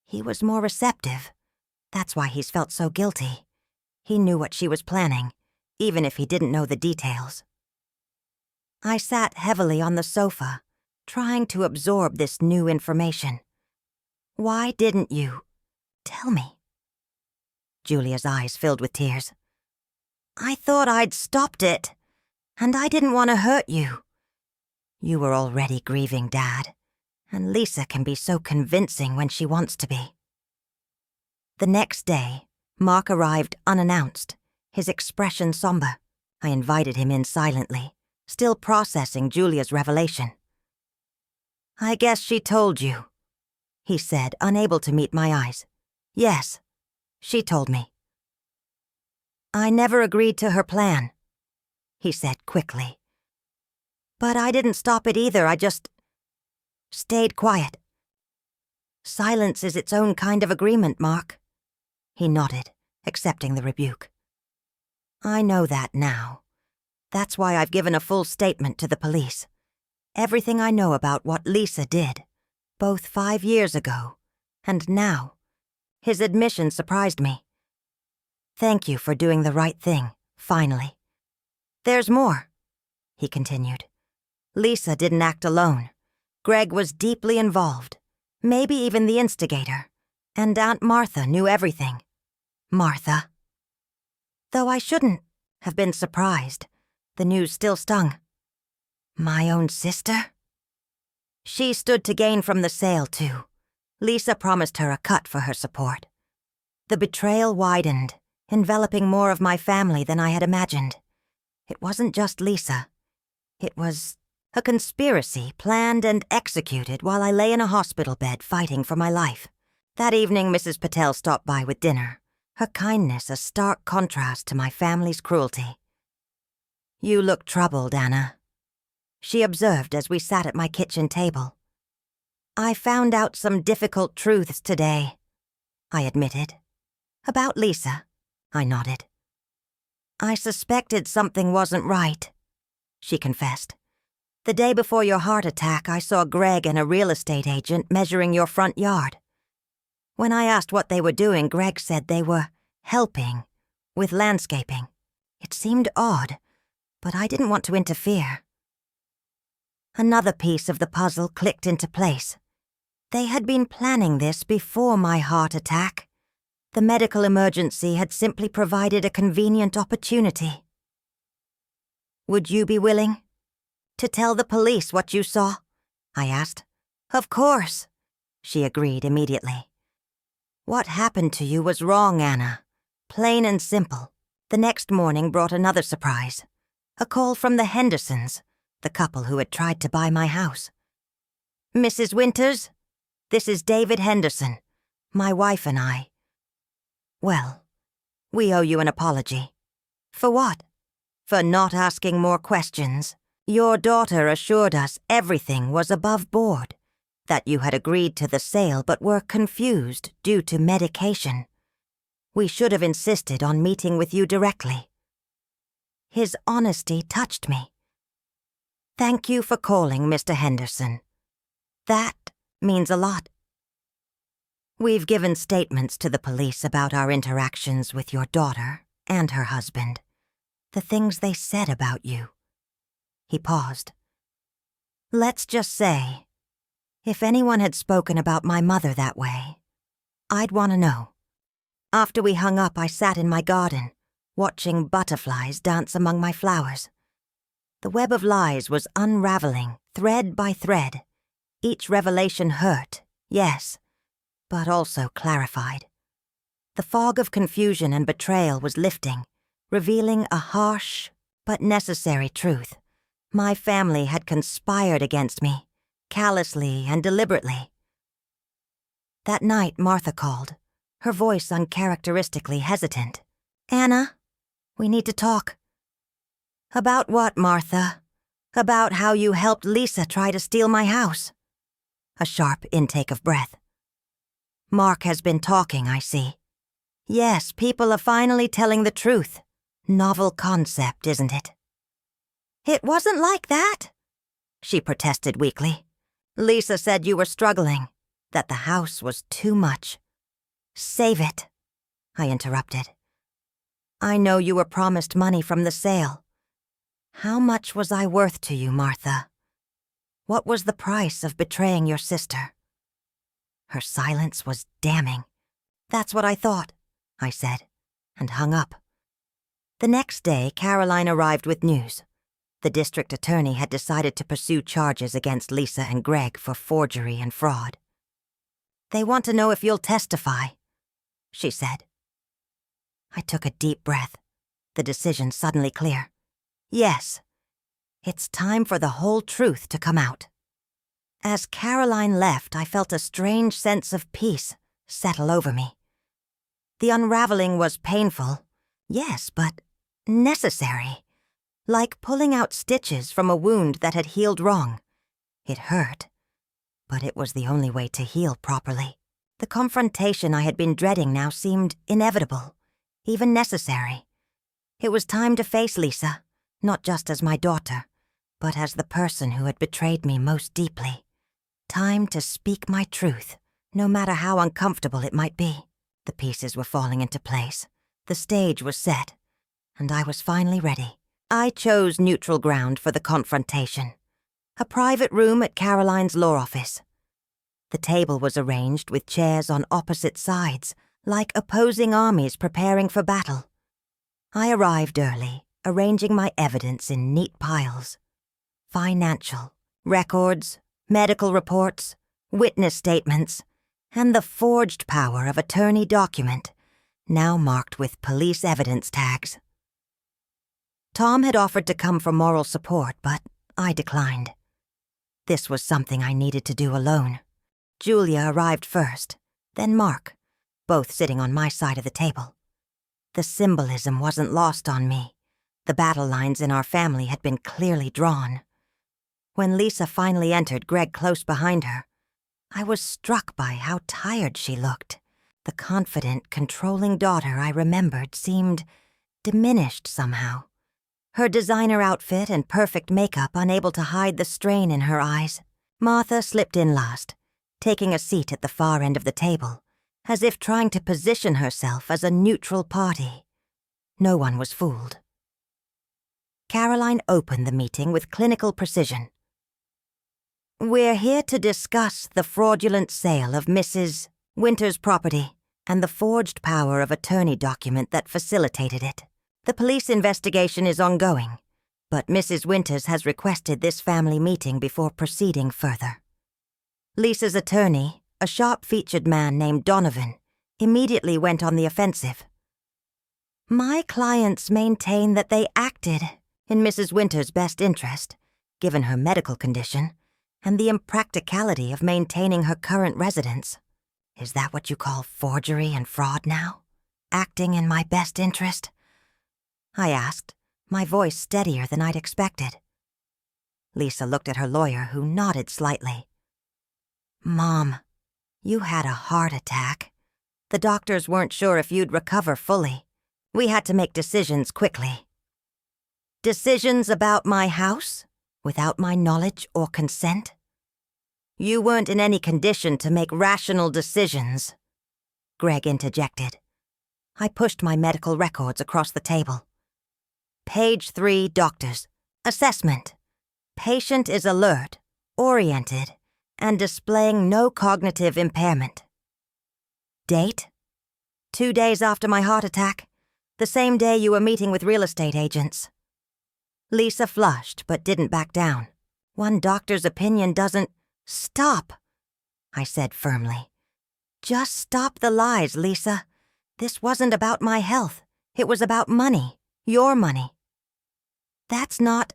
he was more receptive. That's why he's felt so guilty. He knew what she was planning, even if he didn't know the details. I sat heavily on the sofa, trying to absorb this new information. "Why didn't you tell me?" Julia's eyes filled with tears. "I thought I'd stopped it, and I didn't want to hurt you. You were already grieving Dad, and Lisa can be so convincing when she wants to be." The next day, Mark arrived unannounced, his expression somber. I invited him in silently, still processing Julia's revelation. "I guess she told you," he said, unable to meet my eyes. "Yes, she told me." "I never agreed to her plan," he said quickly. "But I didn't stop it either, I just stayed quiet." "Silence is its own kind of agreement, Mark." He nodded, accepting the rebuke. "I know that now. That's why I've given a full statement to the police. Everything I know about what Lisa did, both 5 years ago and now." His admission surprised me. "Thank you for doing the right thing, finally. There's more," he continued. "Lisa didn't act alone. Greg was deeply involved, maybe even the instigator, and Aunt Martha knew everything." "Martha?" Though I shouldn't have been surprised, the news still stung. "My own sister?" "She stood to gain from the sale, too. Lisa promised her a cut for her support." The betrayal widened, enveloping more of my family than I had imagined. It wasn't just Lisa. It was a conspiracy planned and executed while I lay in a hospital bed fighting for my life. That evening, Mrs. Patel stopped by with dinner, her kindness a stark contrast to my family's cruelty. "You look troubled, Anna," she observed as we sat at my kitchen table. "I found out some difficult truths today," I admitted. "About Lisa," I nodded. "I suspected something wasn't right," she confessed. "The day before your heart attack, I saw Greg and a real estate agent measuring your front yard. When I asked what they were doing, Greg said they were helping with landscaping. It seemed odd, but I didn't want to interfere." Another piece of the puzzle clicked into place. They had been planning this before my heart attack. The medical emergency had simply provided a convenient opportunity. "Would you be willing to tell the police what you saw?" I asked. "Of course," she agreed immediately. "What happened to you was wrong, Anna. Plain and simple." The next morning brought another surprise. A call from the Hendersons, the couple who had tried to buy my house. "Mrs. Winters, this is David Henderson. My wife and I. Well, we owe you an apology." "For what?" "For not asking more questions. Your daughter assured us everything was above board, that you had agreed to the sale but were confused due to medication. We should have insisted on meeting with you directly." His honesty touched me. Thank you for calling, Mr. Henderson. That means a lot. We've given statements to the police about our interactions with your daughter and her husband, the things they said about you." He paused. "Let's just say, if anyone had spoken about my mother that way, I'd want to know. After we hung up, I sat in my garden, watching butterflies dance among my flowers. The web of lies was unraveling, thread by thread. Each revelation hurt, yes, but also clarified. The fog of confusion and betrayal was lifting, revealing a harsh but necessary truth. My family had conspired against me, callously and deliberately. That night, Martha called, her voice uncharacteristically hesitant. "Anna, we need to talk." "About what, Martha? About how you helped Lisa try to steal my house?" A sharp intake of breath. "Mark has been talking, I see. Yes, people are finally telling the truth. Novel concept, isn't it?" "It wasn't like that," she protested weakly. "Lisa said you were struggling, that the house was too much." "Save it," I interrupted. "I know you were promised money from the sale. How much was I worth to you, Martha? What was the price of betraying your sister?" Her silence was damning. "That's what I thought," I said, and hung up. The next day, Caroline arrived with news. The district attorney had decided to pursue charges against Lisa and Greg for forgery and fraud. "They want to know if you'll testify," she said. I took a deep breath, the decision suddenly clear. Yes, it's time for the whole truth to come out. As Caroline left, I felt a strange sense of peace settle over me. The unraveling was painful, yes, but necessary. Like pulling out stitches from a wound that had healed wrong. It hurt, but it was the only way to heal properly. The confrontation I had been dreading now seemed inevitable, even necessary. It was time to face Lisa, not just as my daughter, but as the person who had betrayed me most deeply. Time to speak my truth, no matter how uncomfortable it might be. The pieces were falling into place. The stage was set, and I was finally ready. I chose neutral ground for the confrontation. A private room at Caroline's law office. The table was arranged with chairs on opposite sides, like opposing armies preparing for battle. I arrived early, arranging my evidence in neat piles. Financial, records, medical reports, witness statements, and the forged power of attorney document, now marked with police evidence tags. Tom had offered to come for moral support, but I declined. This was something I needed to do alone. Julia arrived first, then Mark, both sitting on my side of the table. The symbolism wasn't lost on me. The battle lines in our family had been clearly drawn. When Lisa finally entered, Greg close behind her, I was struck by how tired she looked. The confident, controlling daughter I remembered seemed diminished somehow. Her designer outfit and perfect makeup unable to hide the strain in her eyes. Martha slipped in last, taking a seat at the far end of the table, as if trying to position herself as a neutral party. No one was fooled. Caroline opened the meeting with clinical precision. "We're here to discuss the fraudulent sale of Mrs. Winter's property and the forged power of attorney document that facilitated it. The police investigation is ongoing, but Mrs. Winters has requested this family meeting before proceeding further." Lisa's attorney, a sharp-featured man named Donovan, immediately went on the offensive. "My clients maintain that they acted in Mrs. Winters' best interest, given her medical condition, and the impracticality of maintaining her current residence. Is that what you call forgery and fraud now? Acting in my best interest?" I asked, my voice steadier than I'd expected. Lisa looked at her lawyer, who nodded slightly. "Mom, you had a heart attack. The doctors weren't sure if you'd recover fully. We had to make decisions quickly." "Decisions about my house?" without my knowledge or consent? You weren't in any condition to make rational decisions, Greg interjected. I pushed my medical records across the table. Page 3, doctors. Assessment. Patient is alert, oriented, and displaying no cognitive impairment. Date? 2 days after my heart attack, the same day you were meeting with real estate agents. Lisa flushed but didn't back down. One doctor's opinion doesn't... Stop, I said firmly. Just stop the lies, Lisa. This wasn't about my health. It was about money. Your money. That's not...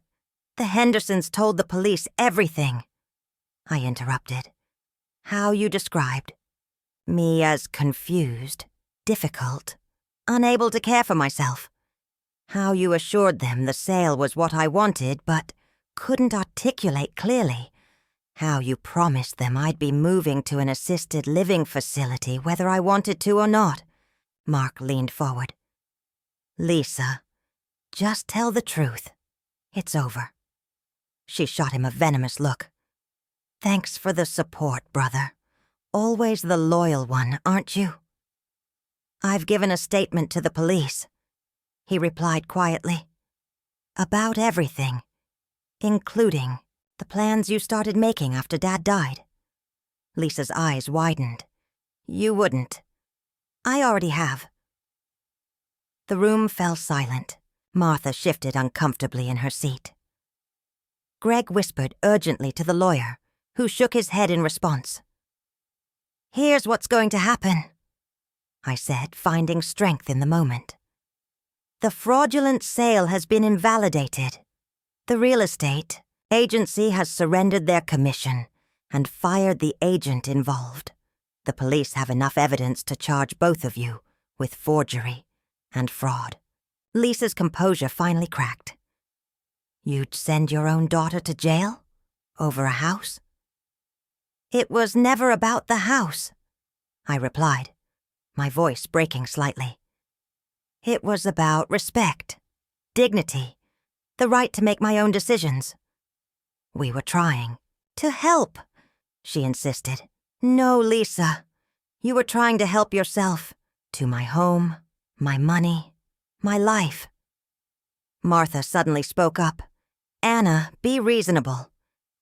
The Hendersons told the police everything, I interrupted. How you described me as confused, difficult, unable to care for myself. How you assured them the sale was what I wanted, but couldn't articulate clearly. How you promised them I'd be moving to an assisted living facility whether I wanted to or not. Mark leaned forward. Lisa, just tell the truth. It's over. She shot him a venomous look. Thanks for the support, brother. Always the loyal one, aren't you? I've given a statement to the police, he replied quietly. About everything, including the plans you started making after Dad died. Lisa's eyes widened. You wouldn't. I already have. The room fell silent. Martha shifted uncomfortably in her seat. Greg whispered urgently to the lawyer, who shook his head in response. Here's what's going to happen, I said, finding strength in the moment. The fraudulent sale has been invalidated. The real estate agency has surrendered their commission and fired the agent involved. The police have enough evidence to charge both of you with forgery and fraud. Lisa's composure finally cracked. You'd send your own daughter to jail? Over a house? It was never about the house, I replied, my voice breaking slightly. It was about respect, dignity, the right to make my own decisions. We were trying to help, she insisted. No, Lisa. You were trying to help yourself. To my home, my money, my life. Martha suddenly spoke up. Anna, be reasonable.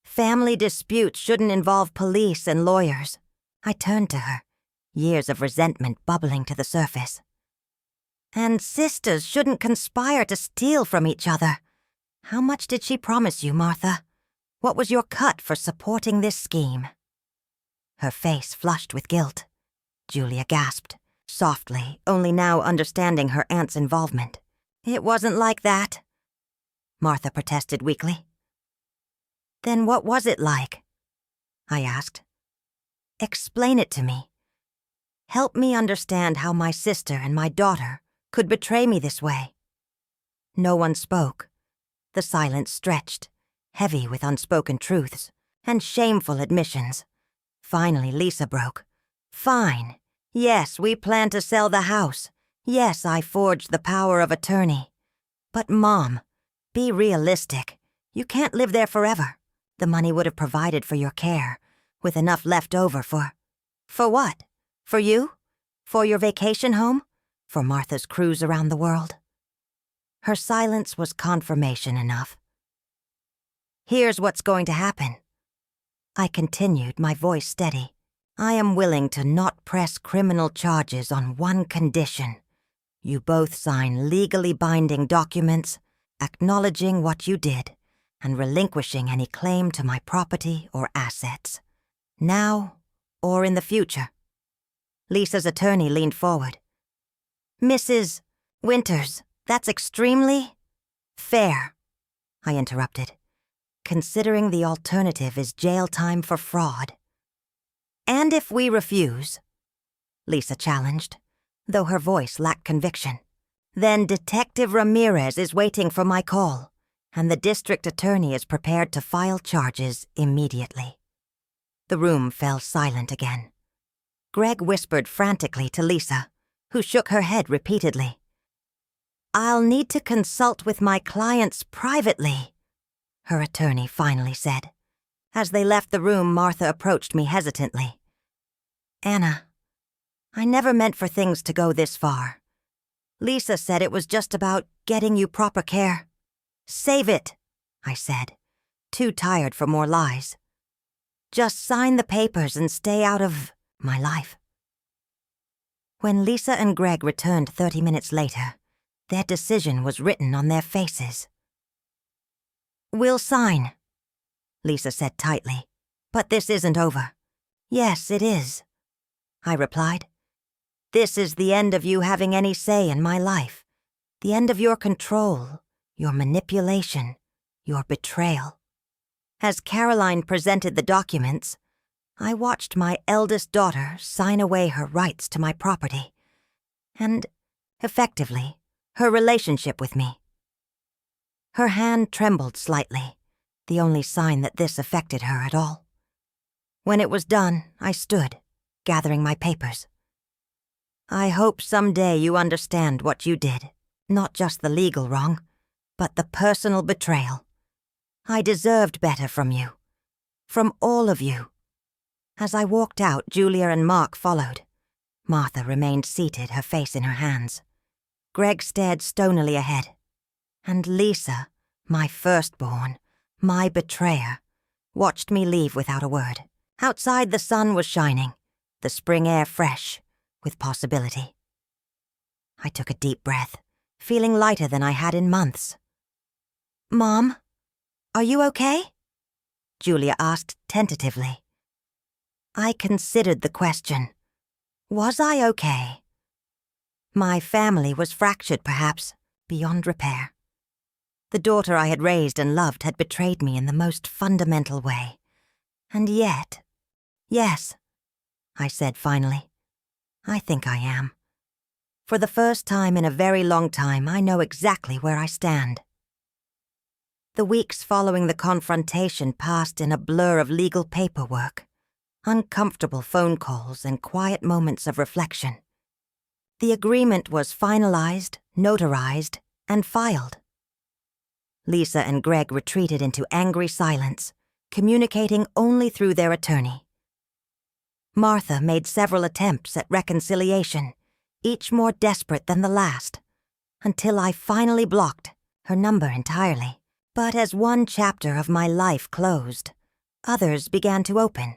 Family disputes shouldn't involve police and lawyers. I turned to her, years of resentment bubbling to the surface. And sisters shouldn't conspire to steal from each other. How much did she promise you, Martha? What was your cut for supporting this scheme? Her face flushed with guilt. Julia gasped, softly, only now understanding her aunt's involvement. It wasn't like that, Martha protested weakly. Then what was it like? I asked. Explain it to me. Help me understand how my sister and my daughter could betray me this way. No one spoke. The silence stretched, heavy with unspoken truths and shameful admissions. Finally, Lisa broke. Fine. Yes, we plan to sell the house. Yes, I forged the power of attorney. But Mom, be realistic. You can't live there forever. The money would have provided for your care, with enough left over for... For what? For you? For your vacation home? For Martha's cruise around the world? Her silence was confirmation enough. Here's what's going to happen. I continued, my voice steady. I am willing to not press criminal charges on one condition. You both sign legally binding documents, acknowledging what you did, and relinquishing any claim to my property or assets. Now or in the future. Lisa's attorney leaned forward. Mrs. Winters, that's extremely fair, I interrupted, considering the alternative is jail time for fraud. And if we refuse, Lisa challenged, though her voice lacked conviction, then Detective Ramirez is waiting for my call, and the district attorney is prepared to file charges immediately. The room fell silent again. Greg whispered frantically to Lisa, who shook her head repeatedly. I'll need to consult with my clients privately. her attorney finally said. As they left the room, Martha approached me hesitantly. Anna, I never meant for things to go this far. Lisa said it was just about getting you proper care. Save it, I said, too tired for more lies. Just sign the papers and stay out of my life. When Lisa and Greg returned 30 minutes later, their decision was written on their faces. We'll sign, Lisa said tightly, but this isn't over. Yes, it is, I replied. This is the end of you having any say in my life, the end of your control, your manipulation, your betrayal. As Caroline presented the documents, I watched my eldest daughter sign away her rights to my property, and, effectively, her relationship with me. Her hand trembled slightly, the only sign that this affected her at all. When it was done, I stood, gathering my papers. I hope someday you understand what you did, not just the legal wrong, but the personal betrayal. I deserved better from you, from all of you. As I walked out, Julia and Mark followed. Martha remained seated, her face in her hands. Greg stared stonily ahead. And Lisa, my firstborn, my betrayer, watched me leave without a word. Outside the sun was shining, the spring air fresh, with possibility. I took a deep breath, feeling lighter than I had in months. Mom, are you okay? Julia asked tentatively. I considered the question. Was I okay? My family was fractured, perhaps, beyond repair. The daughter I had raised and loved had betrayed me in the most fundamental way. And yet, yes, I said finally, I think I am. For the first time in a very long time, I know exactly where I stand. The weeks following the confrontation passed in a blur of legal paperwork, uncomfortable phone calls, and quiet moments of reflection. The agreement was finalized, notarized, and filed. Lisa and Greg retreated into angry silence, communicating only through their attorney. Martha made several attempts at reconciliation, each more desperate than the last, until I finally blocked her number entirely. But as one chapter of my life closed, others began to open.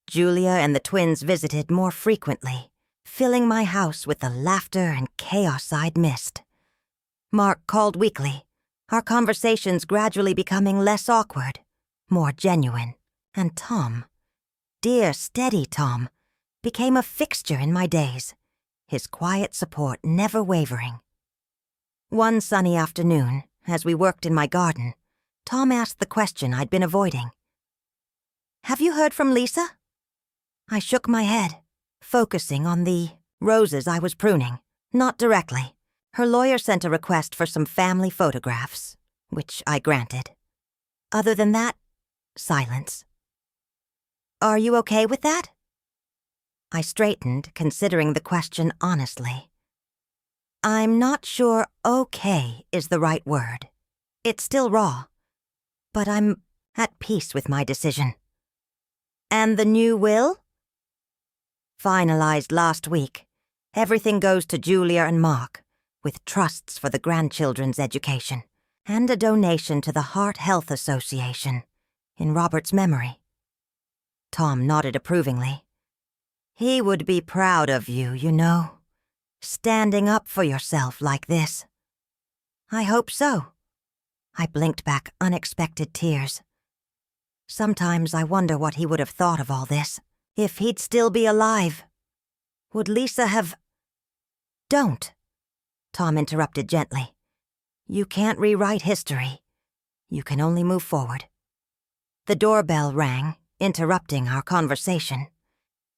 Julia and the twins visited more frequently, filling my house with the laughter and chaos I'd missed. Mark called weekly, our conversations gradually becoming less awkward, more genuine. And Tom, dear, steady Tom, became a fixture in my days, his quiet support never wavering. One sunny afternoon, as we worked in my garden, Tom asked the question I'd been avoiding. Have you heard from Lisa? I shook my head, focusing on the roses I was pruning. Not directly. Her lawyer sent a request for some family photographs, which I granted. Other than that, silence. Are you okay with that? I straightened, considering the question honestly. I'm not sure okay is the right word. It's still raw, but I'm at peace with my decision. And the new will? Finalized last week. Everything goes to Julia and Mark, with trusts for the grandchildren's education, and a donation to the Heart Health Association, in Robert's memory. Tom nodded approvingly. He would be proud of you, you know, standing up for yourself like this. I hope so. I blinked back unexpected tears. Sometimes I wonder what he would have thought of all this, if he'd still be alive. Would Lisa have... Don't, Tom interrupted gently. You can't rewrite history. You can only move forward. The doorbell rang, interrupting our conversation.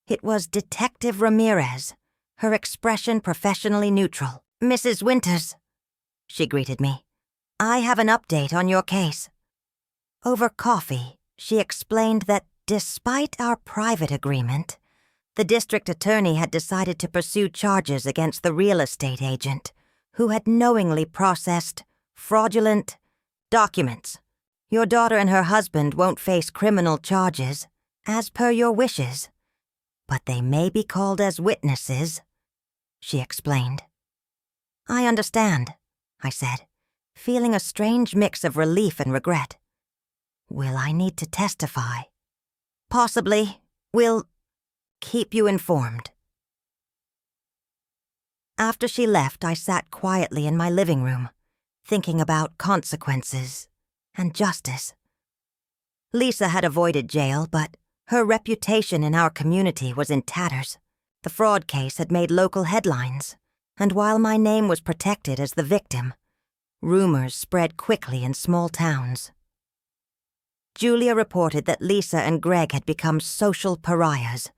It was Detective Ramirez, her expression professionally neutral. Mrs. Winters, she greeted me. I have an update on your case. Over coffee, she explained that despite our private agreement, the district attorney had decided to pursue charges against the real estate agent who had knowingly processed fraudulent documents. Your daughter and her husband won't face criminal charges, as per your wishes, but they may be called as witnesses," she explained. "I understand," I said, feeling a strange mix of relief and regret. "Will I need to testify?" "Possibly. We'll keep you informed." After she left, I sat quietly in my living room, thinking about consequences and justice. Lisa had avoided jail, but her reputation in our community was in tatters. The fraud case had made local headlines, and while my name was protected as the victim, rumors spread quickly in small towns. Julia reported that Lisa and Greg had become social pariahs,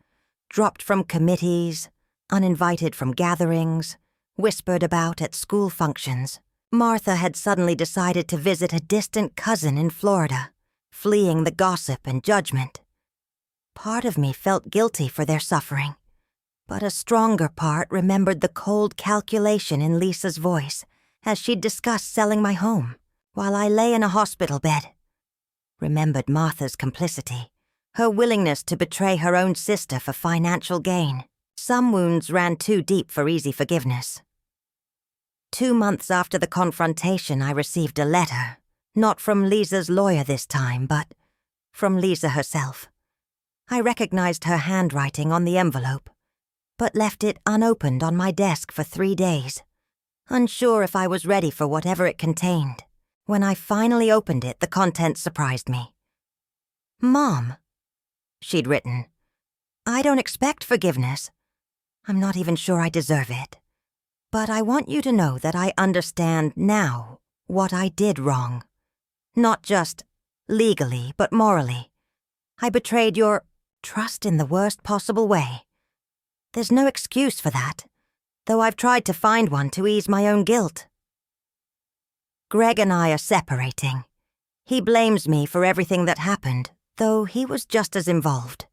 dropped from committees, uninvited from gatherings, whispered about at school functions. Martha had suddenly decided to visit a distant cousin in Florida, fleeing the gossip and judgment. Part of me felt guilty for their suffering, but a stronger part remembered the cold calculation in Lisa's voice as she'd discussed selling my home while I lay in a hospital bed. Remembered Martha's complicity, her willingness to betray her own sister for financial gain. Some wounds ran too deep for easy forgiveness. 2 months after the confrontation, I received a letter, not from Lisa's lawyer this time, but from Lisa herself. I recognized her handwriting on the envelope, but left it unopened on my desk for 3 days, unsure if I was ready for whatever it contained. When I finally opened it, the contents surprised me. "Mom," she'd written, "I don't expect forgiveness. I'm not even sure I deserve it. But I want you to know that I understand now what I did wrong. Not just legally, but morally. I betrayed your trust in the worst possible way. There's no excuse for that, though I've tried to find one to ease my own guilt. Greg and I are separating. He blames me for everything that happened, though he was just as involved.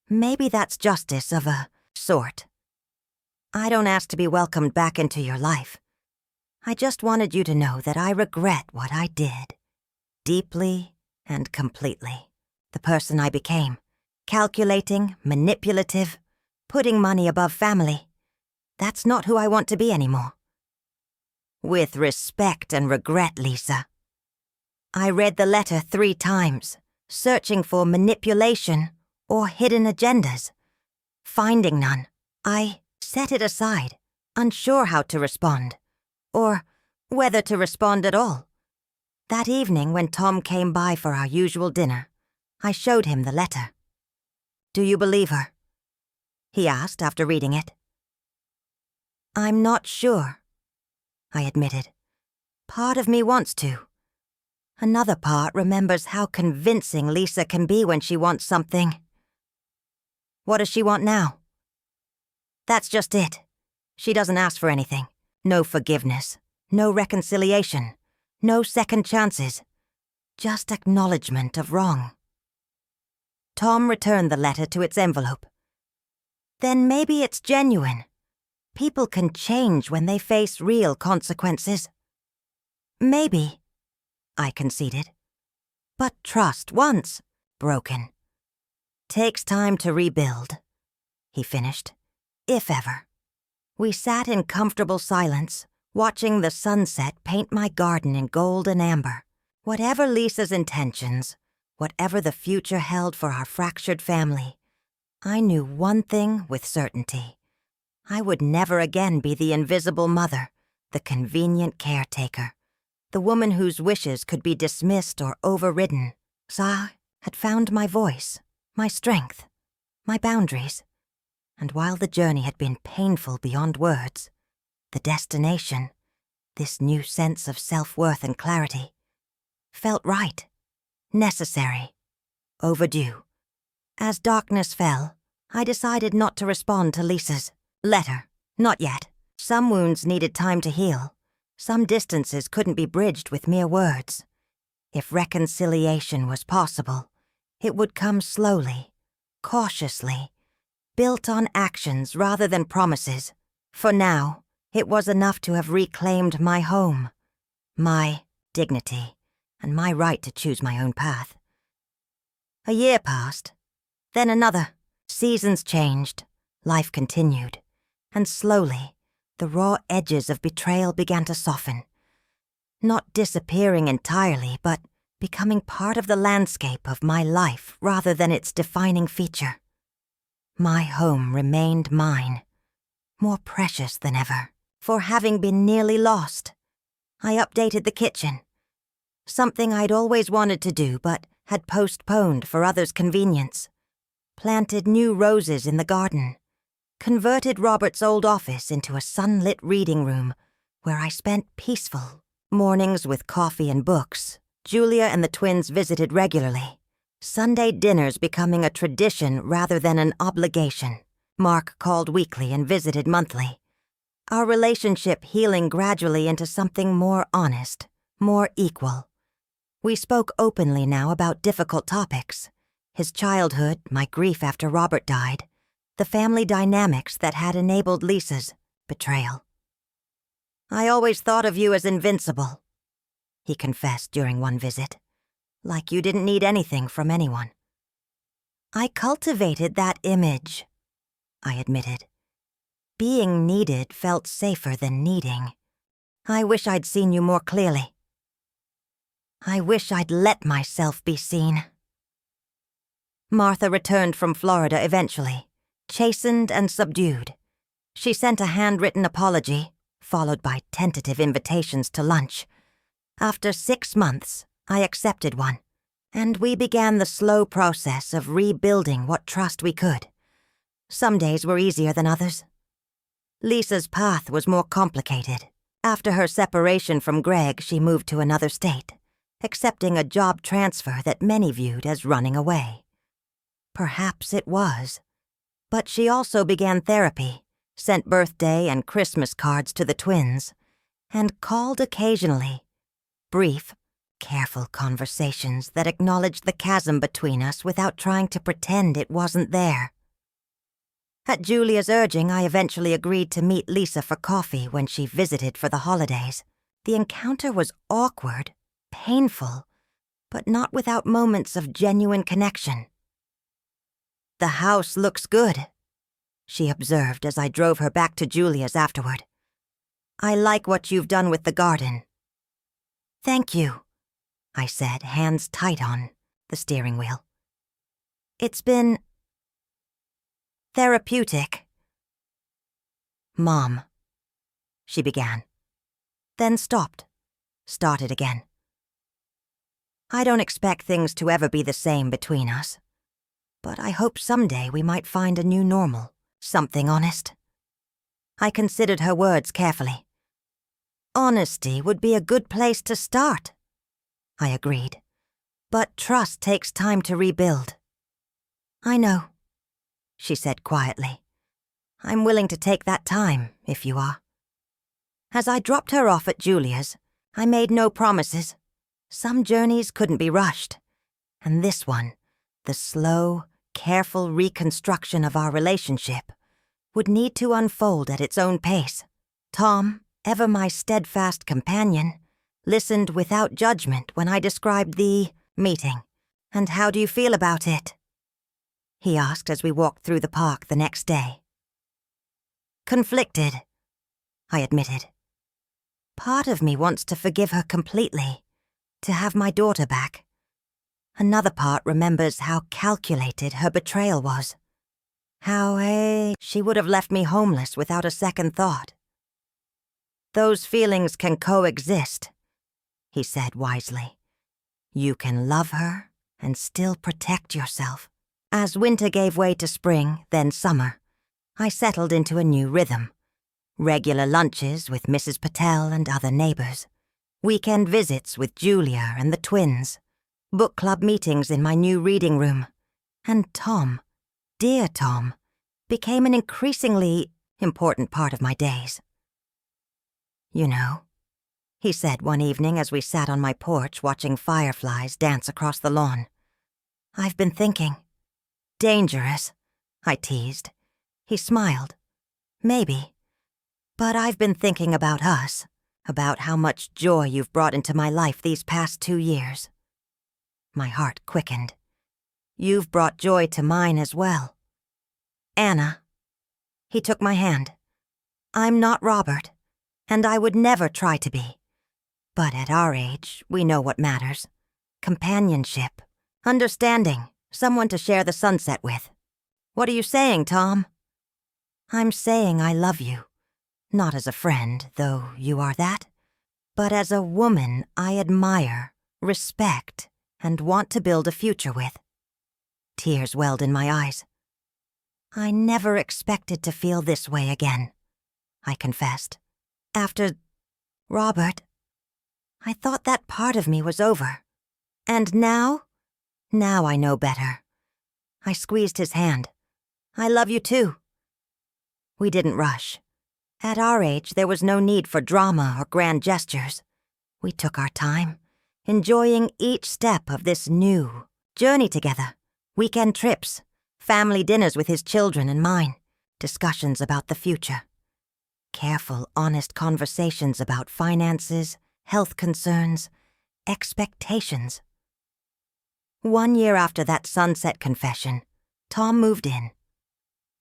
Maybe that's justice of a sort. I don't ask to be welcomed back into your life. I just wanted you to know that I regret what I did, deeply and completely. The person I became, calculating, manipulative, putting money above family. That's not who I want to be anymore. With respect and regret, Lisa." I read the letter 3 times, searching for manipulation or hidden agendas. Finding none, I set it aside, unsure how to respond, or whether to respond at all. That evening, when Tom came by for our usual dinner, I showed him the letter. "Do you believe her?" he asked after reading it. "I'm not sure," I admitted. "Part of me wants to. Another part remembers how convincing Lisa can be when she wants something." "What does she want now?" "That's just it. She doesn't ask for anything. No forgiveness, no reconciliation, no second chances. Just acknowledgement of wrong." Tom returned the letter to its envelope. "Then maybe it's genuine. People can change when they face real consequences." "Maybe," I conceded. "But trust, once broken, takes time to rebuild," he finished. "If ever." We sat in comfortable silence, watching the sunset paint my garden in gold and amber. Whatever Lisa's intentions, whatever the future held for our fractured family, I knew one thing with certainty. I would never again be the invisible mother, the convenient caretaker, the woman whose wishes could be dismissed or overridden. I had found my voice, my strength, my boundaries. And while the journey had been painful beyond words, the destination, this new sense of self-worth and clarity, felt right, necessary, overdue. As darkness fell, I decided not to respond to Lisa's letter. Not yet. Some wounds needed time to heal. Some distances couldn't be bridged with mere words. If reconciliation was possible, it would come slowly, cautiously, built on actions rather than promises. For now, it was enough to have reclaimed my home, my dignity, and my right to choose my own path. A year passed, then another. Seasons changed, life continued, and slowly, the raw edges of betrayal began to soften. Not disappearing entirely, but becoming part of the landscape of my life rather than its defining feature. My home remained mine, more precious than ever, for having been nearly lost. I updated the kitchen, something I'd always wanted to do but had postponed for others' convenience. Planted new roses in the garden, converted Robert's old office into a sunlit reading room where I spent peaceful mornings with coffee and books. Julia and the twins visited regularly, Sunday dinners becoming a tradition rather than an obligation. Mark called weekly and visited monthly, our relationship healing gradually into something more honest, more equal. We spoke openly now about difficult topics. His childhood, my grief after Robert died, the family dynamics that had enabled Lisa's betrayal. "I always thought of you as invincible," he confessed during one visit, "like you didn't need anything from anyone." "I cultivated that image," I admitted. Being needed felt safer than needing. "I wish I'd seen you more clearly. I wish I'd let myself be seen." Martha returned from Florida eventually, chastened and subdued. She sent a handwritten apology, followed by tentative invitations to lunch. After 6 months, I accepted one, and we began the slow process of rebuilding what trust we could. Some days were easier than others. Lisa's path was more complicated. After her separation from Greg, she moved to another state, accepting a job transfer that many viewed as running away. Perhaps it was. But she also began therapy, sent birthday and Christmas cards to the twins, and called occasionally. Brief, careful conversations that acknowledged the chasm between us without trying to pretend it wasn't there. At Julia's urging, I eventually agreed to meet Lisa for coffee when she visited for the holidays. The encounter was awkward, painful, but not without moments of genuine connection. "The house looks good," she observed as I drove her back to Julia's afterward. "I like what you've done with the garden." "Thank you," I said, hands tight on the steering wheel. "It's been therapeutic." "Mom," she began, then stopped, started again. "I don't expect things to ever be the same between us. But I hope someday we might find a new normal, something honest." I considered her words carefully. "Honesty would be a good place to start," I agreed. "But trust takes time to rebuild." "I know," she said quietly. "I'm willing to take that time, if you are." As I dropped her off at Julia's, I made no promises. Some journeys couldn't be rushed, and this one, the slow, careful reconstruction of our relationship, would need to unfold at its own pace. Tom, ever my steadfast companion, listened without judgment when I described the meeting. "And how do you feel about it?" he asked as we walked through the park the next day. "Conflicted," I admitted. Part of me wants to forgive her completely, to have my daughter back. Another part remembers how calculated her betrayal was. How, she would have left me homeless without a second thought. "Those feelings can coexist," he said wisely. "You can love her and still protect yourself." As winter gave way to spring, then summer, I settled into a new rhythm. Regular lunches with Mrs. Patel and other neighbors. Weekend visits with Julia and the twins. Book club meetings in my new reading room. And Tom, dear Tom, became an increasingly important part of my days. "You know," he said one evening as we sat on my porch watching fireflies dance across the lawn, "I've been thinking." "Dangerous," I teased. He smiled. "Maybe. But I've been thinking about us, about how much joy you've brought into my life these past 2 years. My heart quickened. You've brought joy to mine as well. Anna. He took my hand. I'm not Robert, and I would never try to be. But at our age, we know what matters. Companionship, understanding, someone to share the sunset with. What are you saying, Tom? I'm saying I love you. Not as a friend, though you are that, but as a woman I admire, respect, and want to build a future with. Tears welled in my eyes. I never expected to feel this way again, I confessed. After Robert, I thought that part of me was over. And now I know better. I squeezed his hand. I love you too. We didn't rush. At our age, there was no need for drama or grand gestures. We took our time, enjoying each step of this new journey together. Weekend trips, family dinners with his children and mine, discussions about the future. Careful, honest conversations about finances, health concerns, expectations. 1 year after that sunset confession, Tom moved in.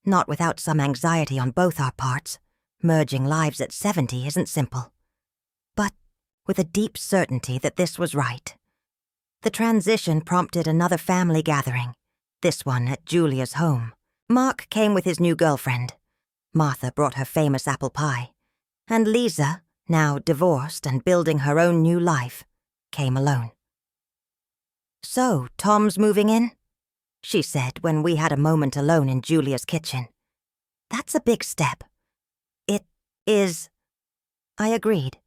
Not without some anxiety on both our parts. Merging lives at 70 isn't simple. But with a deep certainty that this was right. The transition prompted another family gathering, this one at Julia's home. Mark came with his new girlfriend. Martha brought her famous apple pie. And Lisa, now divorced and building her own new life, came alone. So, Tom's moving in? She said when we had a moment alone in Julia's kitchen. That's a big step. It is. I agreed,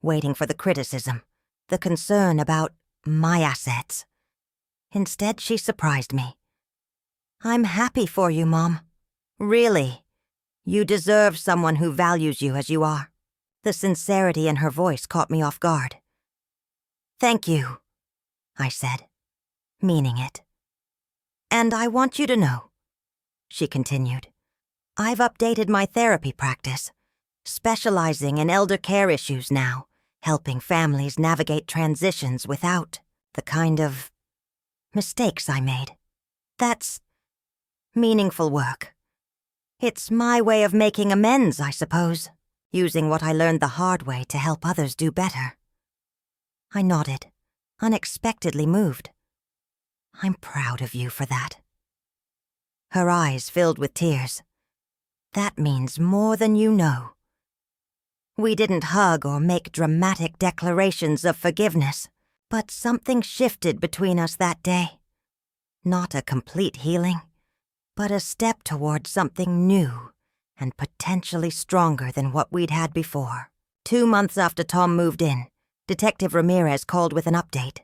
waiting for the criticism, the concern about my assets. Instead, she surprised me. I'm happy for you, Mom. Really. You deserve someone who values you as you are. The sincerity in her voice caught me off guard. Thank you, I said, meaning it. And I want you to know, she continued, I've updated my therapy practice, specializing in elder care issues now, helping families navigate transitions without the kind of mistakes I made. That's meaningful work. It's my way of making amends, I suppose, using what I learned the hard way to help others do better. I nodded, unexpectedly moved. I'm proud of you for that. Her eyes filled with tears. That means more than you know. We didn't hug or make dramatic declarations of forgiveness, but something shifted between us that day. Not a complete healing, but a step toward something new and potentially stronger than what we'd had before. 2 months after Tom moved in, Detective Ramirez called with an update.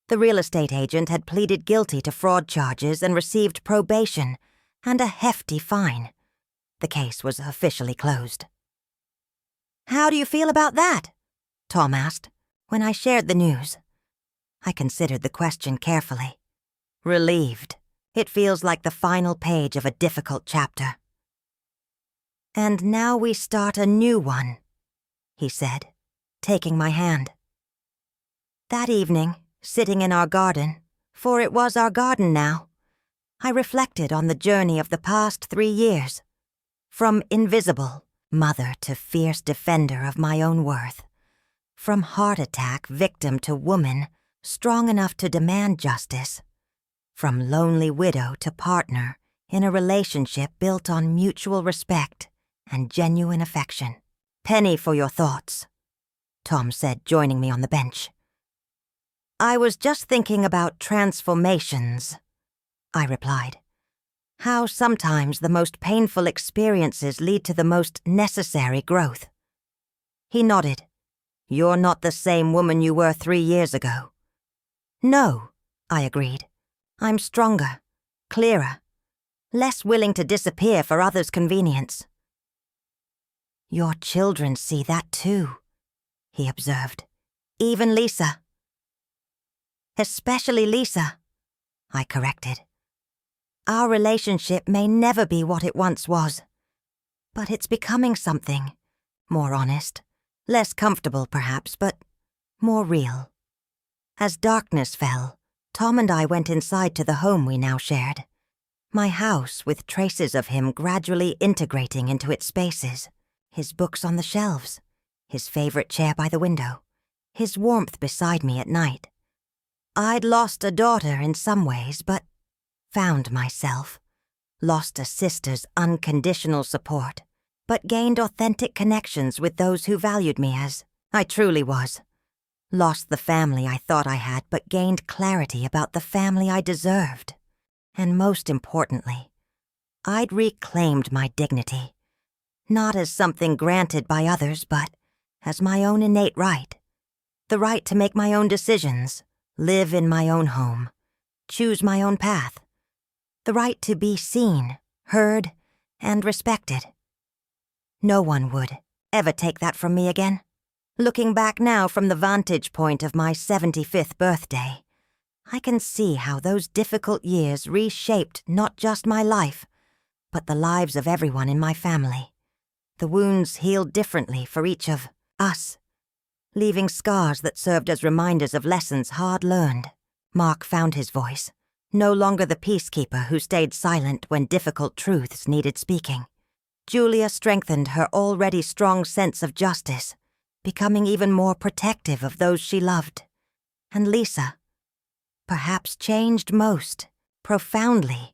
The real estate agent had pleaded guilty to fraud charges and received probation and a hefty fine. The case was officially closed. How do you feel about that? Tom asked, when I shared the news. I considered the question carefully. Relieved. It feels like the final page of a difficult chapter. And now we start a new one, he said, taking my hand. That evening, sitting in our garden, for it was our garden now, I reflected on the journey of the past 3 years. From invisible mother to fierce defender of my own worth. From heart attack victim to woman, strong enough to demand justice. From lonely widow to partner in a relationship built on mutual respect and genuine affection. Penny for your thoughts, Tom said, joining me on the bench. I was just thinking about transformations, I replied. How sometimes the most painful experiences lead to the most necessary growth. He nodded. You're not the same woman you were 3 years ago. No, I agreed. I'm stronger, clearer, less willing to disappear for others' convenience. Your children see that too, he observed. Even Lisa. Especially Lisa, I corrected. Our relationship may never be what it once was, but it's becoming something more honest, Less comfortable, perhaps, but more real. As darkness fell, Tom and I went inside to the home we now shared. My house with traces of him gradually integrating into its spaces. His books on the shelves, his favorite chair by the window, his warmth beside me at night. I'd lost a daughter in some ways, but found myself. Lost a sister's unconditional support, but gained authentic connections with those who valued me as I truly was. Lost the family I thought I had, but gained clarity about the family I deserved. And most importantly, I'd reclaimed my dignity. Not as something granted by others, but as my own innate right. The right to make my own decisions, live in my own home, choose my own path. The right to be seen, heard, and respected. No one would ever take that from me again. Looking back now from the vantage point of my 75th birthday, I can see how those difficult years reshaped not just my life, but the lives of everyone in my family. The wounds healed differently for each of us, leaving scars that served as reminders of lessons hard learned. Mark found his voice, no longer the peacekeeper who stayed silent when difficult truths needed speaking. Julia strengthened her already strong sense of justice, becoming even more protective of those she loved. And Lisa, perhaps changed most, profoundly,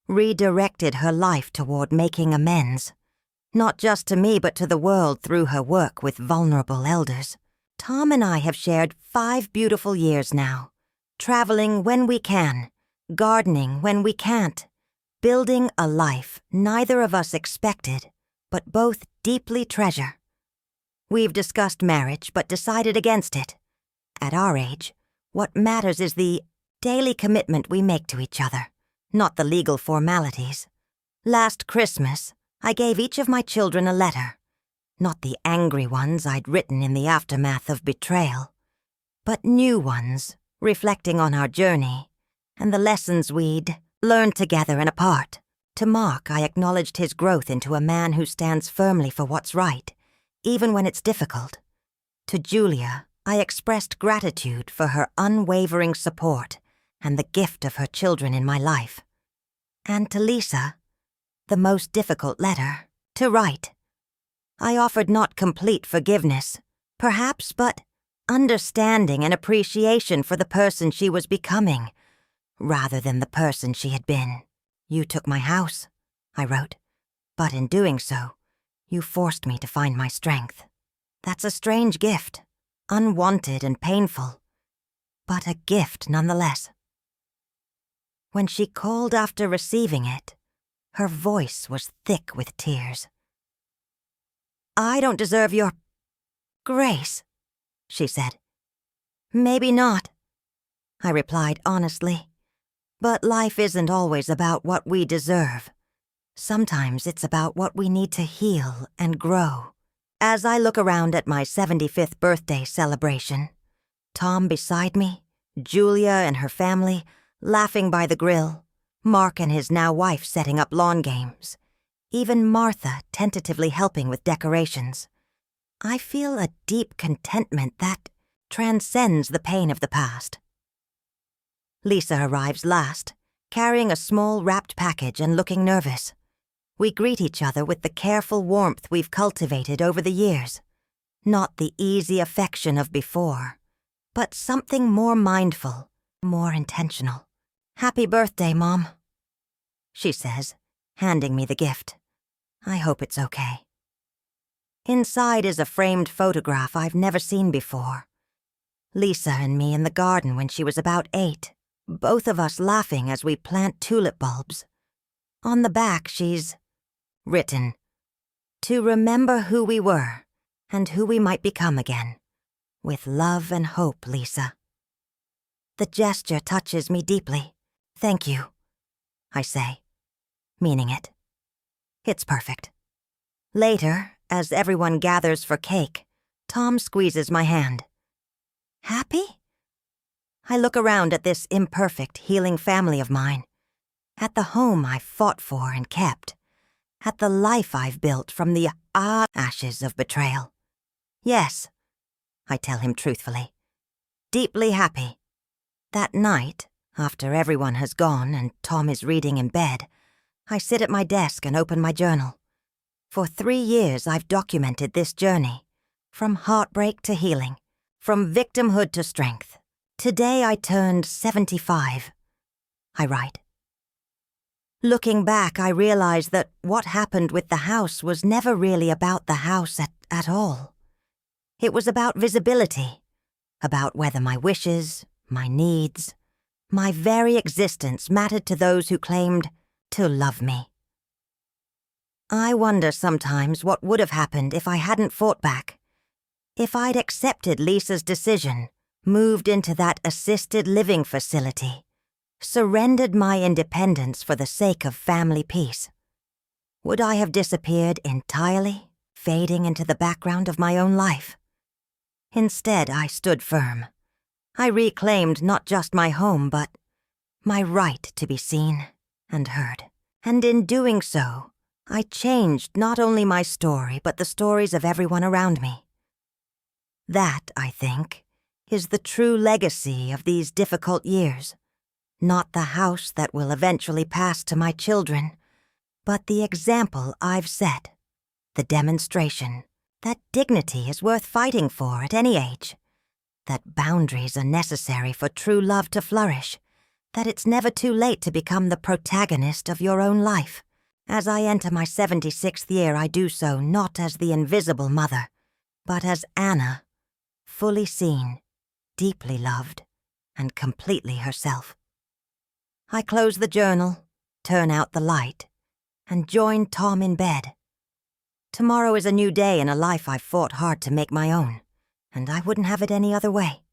redirected her life toward making amends, not just to me but to the world through her work with vulnerable elders. Tom and I have shared 5 beautiful years now, traveling when we can, gardening when we can't, building a life neither of us expected, but both deeply treasure. We've discussed marriage, but decided against it. At our age, what matters is the daily commitment we make to each other, not the legal formalities. Last Christmas, I gave each of my children a letter, not the angry ones I'd written in the aftermath of betrayal, but new ones, reflecting on our journey and the lessons we'd learned together and apart. To Mark, I acknowledged his growth into a man who stands firmly for what's right, even when it's difficult. To Julia, I expressed gratitude for her unwavering support and the gift of her children in my life. And to Lisa, the most difficult letter to write. I offered not complete forgiveness, perhaps, but understanding and appreciation for the person she was becoming, rather than the person she had been. You took my house, I wrote, but in doing so, you forced me to find my strength. That's a strange gift, unwanted and painful, but a gift nonetheless. When she called after receiving it, her voice was thick with tears. I don't deserve your grace, she said. Maybe not, I replied honestly. But life isn't always about what we deserve. Sometimes it's about what we need to heal and grow. As I look around at my 75th birthday celebration, Tom beside me, Julia and her family laughing by the grill, Mark and his now wife setting up lawn games, even Martha tentatively helping with decorations, I feel a deep contentment that transcends the pain of the past. Lisa arrives last, carrying a small wrapped package and looking nervous. We greet each other with the careful warmth we've cultivated over the years. Not the easy affection of before, but something more mindful, more intentional. Happy birthday, Mom, she says, handing me the gift. I hope it's okay. Inside is a framed photograph I've never seen before. Lisa and me in the garden when she was about 8. Both of us laughing as we plant tulip bulbs. On the back, she's written, "To remember who we were and who we might become again. With love and hope, Lisa." The gesture touches me deeply. Thank you, I say, meaning it. It's perfect. Later, as everyone gathers for cake, Tom squeezes my hand. Happy? I look around at this imperfect, healing family of mine, at the home I've fought for and kept, at the life I've built from the ashes of betrayal. Yes, I tell him truthfully. Deeply happy. That night, after everyone has gone and Tom is reading in bed, I sit at my desk and open my journal. For 3 years I've documented this journey, from heartbreak to healing, from victimhood to strength. Today I turned 75. I write. Looking back, I realize that what happened with the house was never really about the house at all. It was about visibility, about whether my wishes, my needs, my very existence mattered to those who claimed to love me. I wonder sometimes what would have happened if I hadn't fought back, if I'd accepted Lisa's decision, moved into that assisted living facility, surrendered my independence for the sake of family peace. Would I have disappeared entirely, fading into the background of my own life? Instead, I stood firm. I reclaimed not just my home, but my right to be seen and heard. And in doing so, I changed not only my story, but the stories of everyone around me. That, I think, is the true legacy of these difficult years. Not the house that will eventually pass to my children, but the example I've set, the demonstration that dignity is worth fighting for at any age, that boundaries are necessary for true love to flourish, that it's never too late to become the protagonist of your own life. As I enter my 76th year, I do so not as the invisible mother, but as Anna, fully seen, deeply loved, and completely herself. I close the journal, turn out the light, and join Tom in bed. Tomorrow is a new day in a life I've fought hard to make my own, and I wouldn't have it any other way.